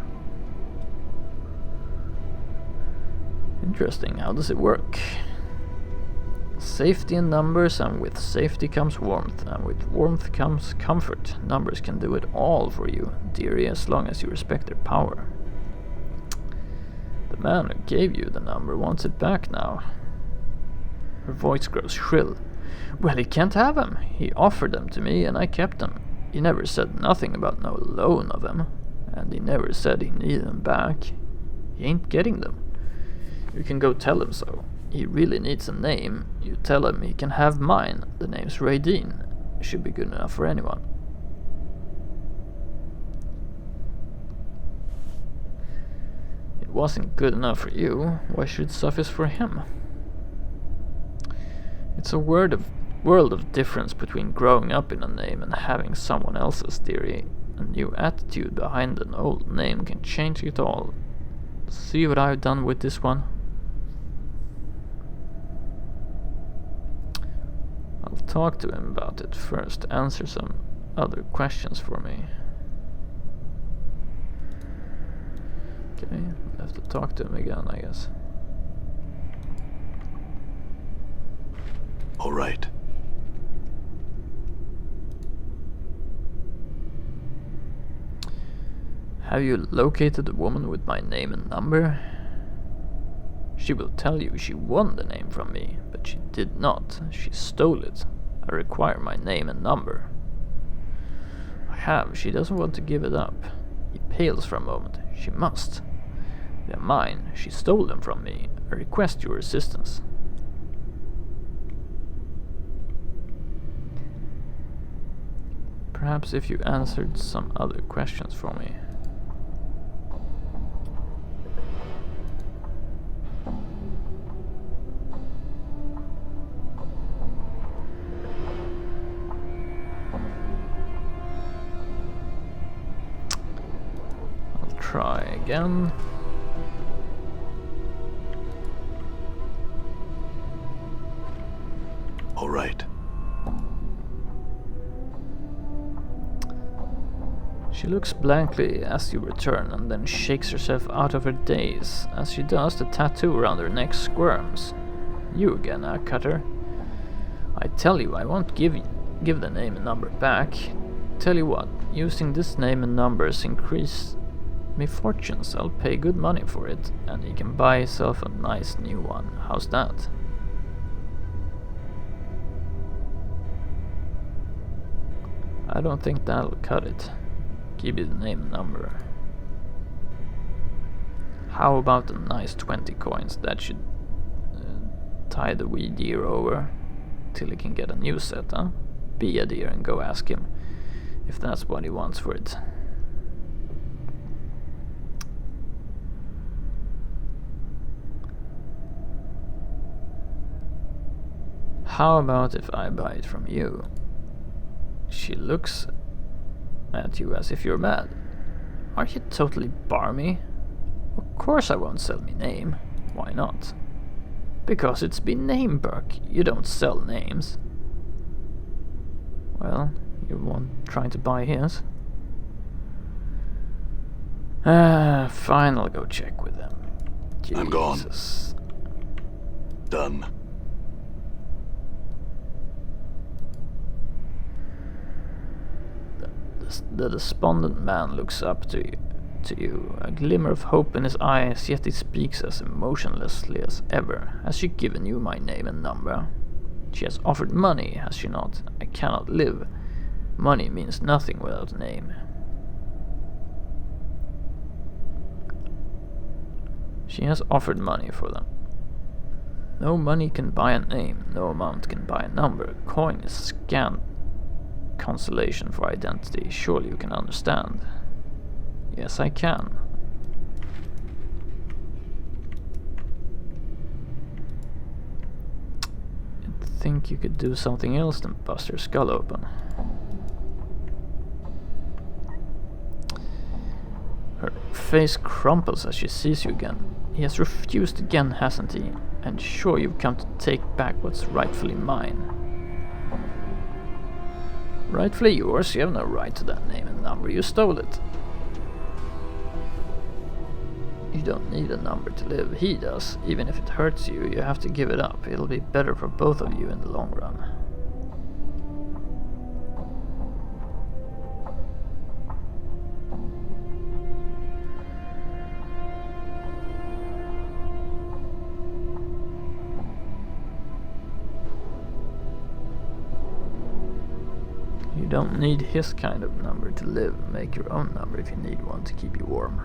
Interesting. How does it work? Safety in numbers, and with safety comes warmth, and with warmth comes comfort. Numbers can do it all for you, dearie, as long as you respect their power. The man who gave you the number wants it back now. Her voice grows shrill. Well, he can't have them. He offered them to me, and I kept them. He never said nothing about no loan of them, and he never said he needed them back. He ain't getting them. You can go tell him so. He really needs a name. You tell him he can have mine. The name's Radine. It should be good enough for anyone. It wasn't good enough for you. Why should it suffice for him? It's a world of difference between growing up in a name and having someone else's theory. A new attitude behind an old name can change it all. See what I've done with this one? I'll talk to him about it first. Answer some other questions for me. Okay, I'll have to talk to him again, I guess. All right. Have you located the woman with my name and number? She will tell you she won the name from me, but she did not. She stole it. I require my name and number. I have. She doesn't want to give it up. He pales for a moment. She must. They're mine. She stole them from me. I request your assistance. Perhaps if you answered some other questions for me. I'll try again. All right. She looks blankly as you return and then shakes herself out of her daze. As she does, the tattoo around her neck squirms. You again, Cutter. I tell you, I won't give the name and number back. Tell you what, using this name and numbers increase me fortunes. I'll pay good money for it, and he can buy himself a nice new one. How's that? I don't think that'll cut it. Give you the name and number. How about a nice 20 coins? That should tie the wee deer over till he can get a new set, huh? Be a deer and go ask him if that's what he wants for it. How about if I buy it from you? She looks at you as if you're mad. Are you totally barmy? Of course I won't sell me name. Why not? Because it's been name, Burke. You don't sell names. Well, you're one trying to buy his. Fine, I'll go check with them. I'm gone. Jesus. Done. The despondent man looks up to you, a glimmer of hope in his eyes, yet he speaks as emotionlessly as ever. Has she given you my name and number? She has offered money, has she not? I cannot live. Money means nothing without a name. She has offered money for them. No money can buy a name, no amount can buy a number. Coin is scant consolation for identity. Surely you can understand. Yes, I can. You'd think you could do something else than bust her skull open. Her face crumples as she sees you again. He has refused again, hasn't he? And sure you've come to take back what's rightfully mine. Rightfully yours? You have no right to that name and number. You stole it. You don't need a number to live. He does. Even if it hurts you, you have to give it up. It'll be better for both of you in the long run. You don't need his kind of number to live. Make your own number if you need one to keep you warm.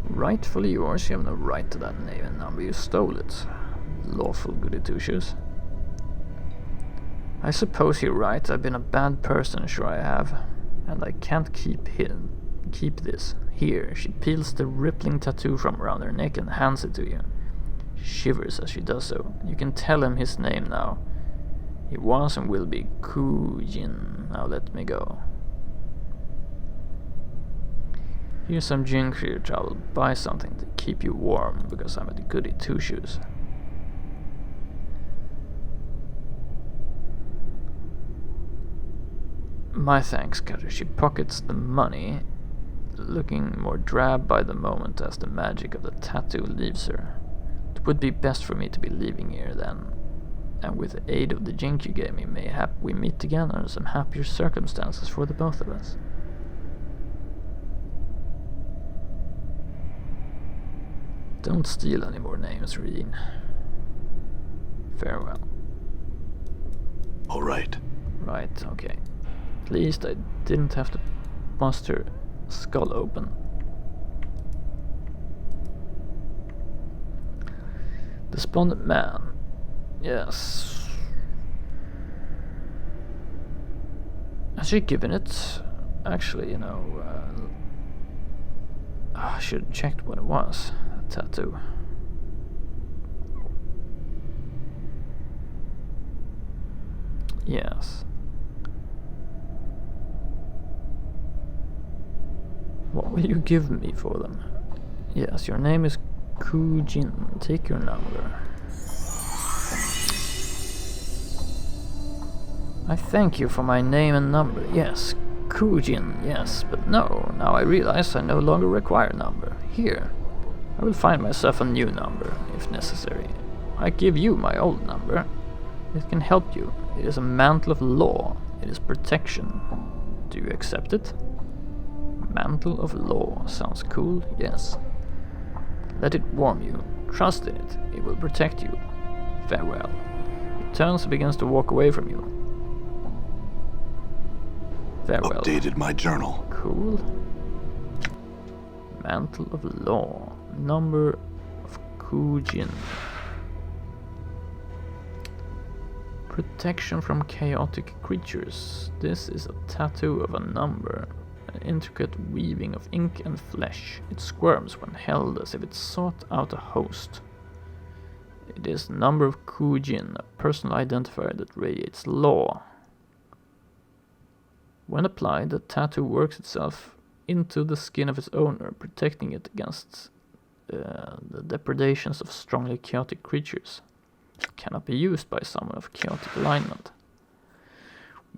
Rightfully yours, you have no right to that name and number. You stole it. Lawful goody two-shoes. I suppose you're right. I've been a bad person, sure I have. And I can't keep this. Here, she peels the rippling tattoo from around her neck and hands it to you. She shivers as she does so. You can tell him his name now. He was and will be Kujin. Now let me go. Here's some ginger. I will buy something to keep you warm, because I'm a goody two-shoes. My thanks, Cutter. She pockets the money, looking more drab by the moment as the magic of the tattoo leaves her. It would be best for me to be leaving here then, and with the aid of the jink you gave me, mayhap we meet again under some happier circumstances for the both of us. Don't steal any more names, Reen. Farewell. All right. Right, okay. At least I didn't have to bust her skull open. Despondent man. Yes. Has she given it? Actually, you know, I should have checked what it was. A tattoo. Yes. What will you give me for them? Yes, your name is Kujin. Take your number. I thank you for my name and number. Yes, Kujin, yes, but no. Now I realize I no longer require a number. Here, I will find myself a new number, if necessary. I give you my old number. It can help you. It is a mantle of law. It is protection. Do you accept it? Mantle of law. Sounds cool, yes. Let it warm you. Trust in it. It will protect you. Farewell. He turns and begins to walk away from you. Farewell. Updated my journal. Cool. Mantle of law. Number of Kujin. Protection from chaotic creatures. This is a tattoo of a number. An intricate weaving of ink and flesh. It squirms when held as if it sought out a host. It is the number of Kujin, a personal identifier that radiates law. When applied, the tattoo works itself into the skin of its owner, protecting it against the depredations of strongly chaotic creatures. It cannot be used by someone of chaotic alignment.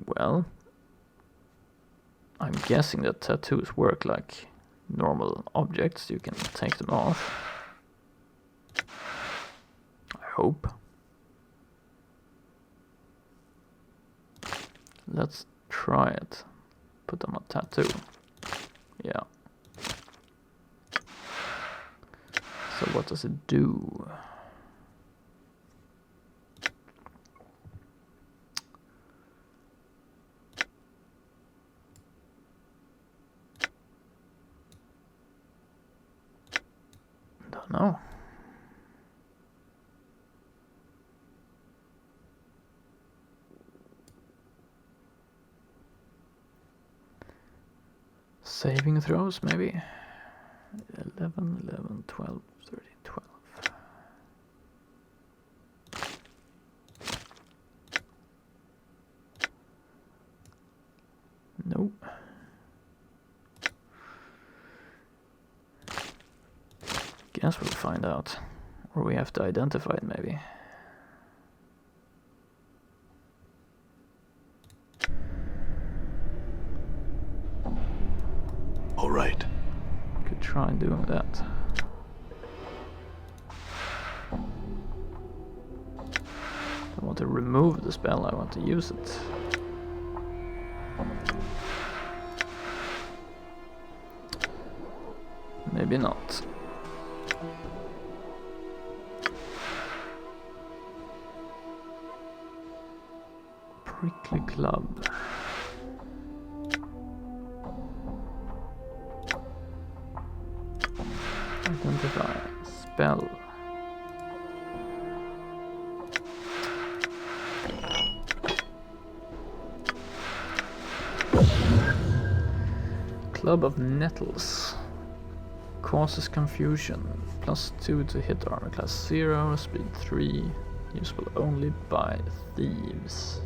Well, I'm guessing that tattoos work like normal objects. You can take them off. hope. Let's try it. Put them on tattoo. Yeah. So what does it do? Don't know. Saving throws, maybe? 11, 11, 12, 13, 12. Nope. Guess we'll find out. Or we have to identify it, maybe. All right. Could try doing that. I want to remove the spell, I want to use it. Maybe not. Prickly club. Identify spell. Club of Nettles. Causes confusion. +2 to hit armor class 0, speed 3. Usable only by thieves.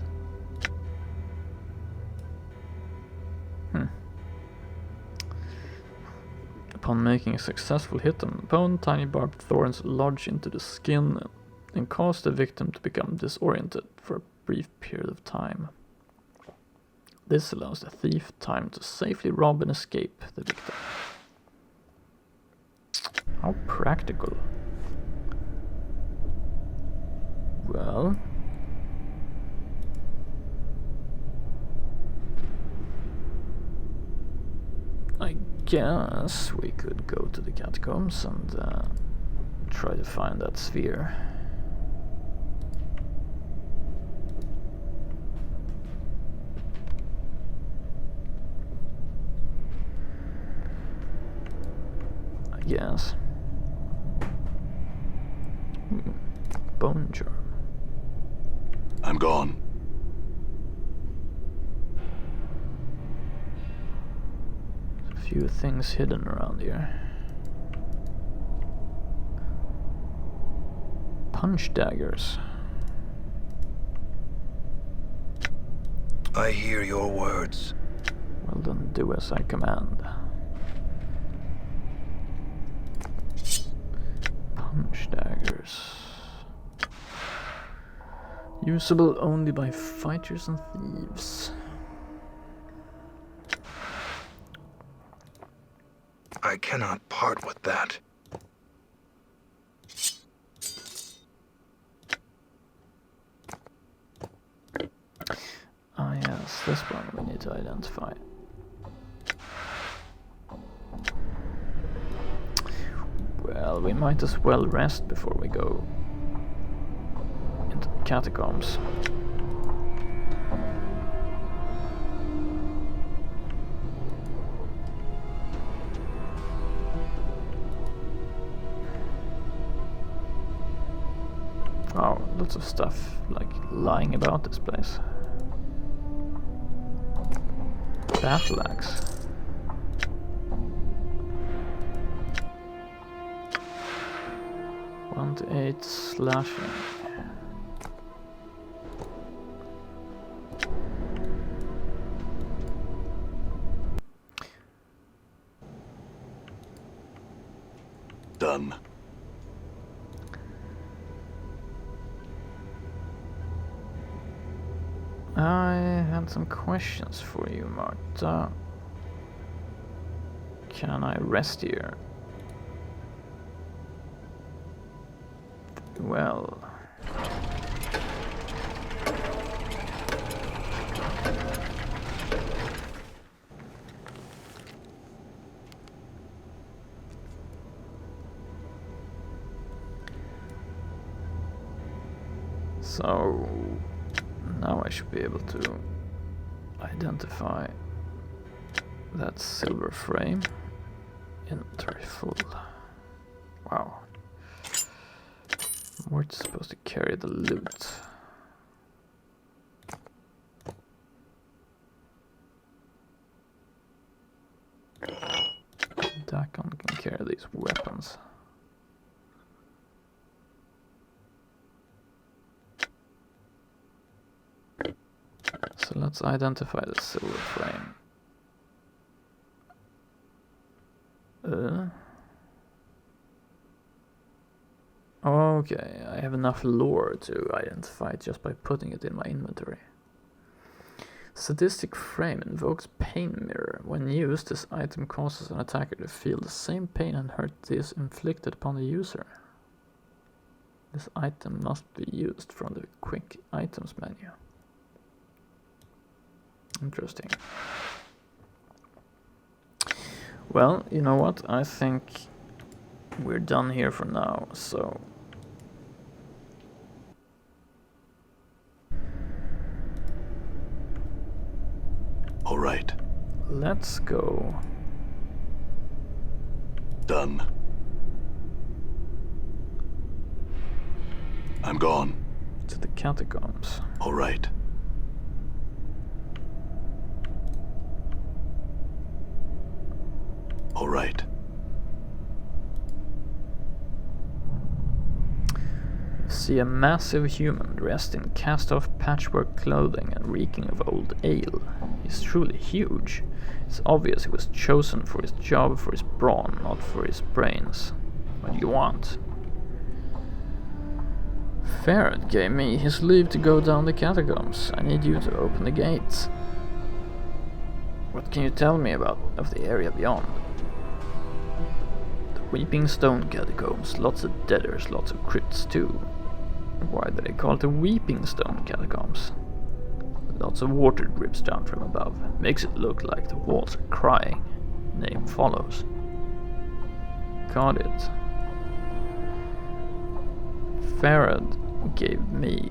Upon making a successful hit on an opponent, tiny barbed thorns lodge into the skin and cause the victim to become disoriented for a brief period of time. This allows the thief time to safely rob and escape the victim. How practical. Well... I guess we could go to the catacombs and try to find that sphere. I guess. Bone charm. I'm gone. Few things hidden around here. Punch daggers. I hear your words. Well then, do as I command. Punch daggers. Usable only by fighters and thieves. I cannot part with that. Ah yes, this one we need to identify. Well, we might as well rest before we go into the catacombs. Wow, lots of stuff like lying about this place. Battle axe. One to 8 slashing. Done. I had some questions for you, Marta. Can I rest here? Well, So now I should be able to identify that silver frame. Inventory full. Wow. We're supposed to carry the loot. Dakon can carry these weapons. So let's identify the silver frame. Okay, I have enough lore to identify it just by putting it in my inventory. Sadistic frame invokes pain mirror. When used, this item causes an attacker to feel the same pain and hurt is inflicted upon the user. This item must be used from the quick items menu. Interesting. Well, you know what? I think we're done here for now, so All right. let's go. Done. I'm gone. To the catacombs. All right. All right. See a massive human dressed in cast-off patchwork clothing and reeking of old ale. He's truly huge. It's obvious he was chosen for his job for his brawn, not for his brains. What do you want? Pharod gave me his leave to go down the catacombs. I need you to open the gates. What can you tell me of the area beyond? The Weeping Stone Catacombs. Lots of deaders, lots of crypts too. Why do they call it the Weeping Stone Catacombs? Lots of water drips down from above. Makes it look like the walls are crying. Name follows. Got it. Pharod gave me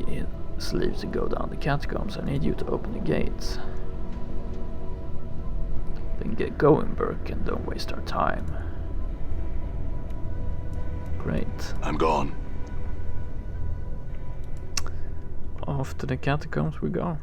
his leave to go down the catacombs. I need you to open the gates. Then get going, Burke, and don't waste our time. Great. I'm gone. Off to the catacombs we go.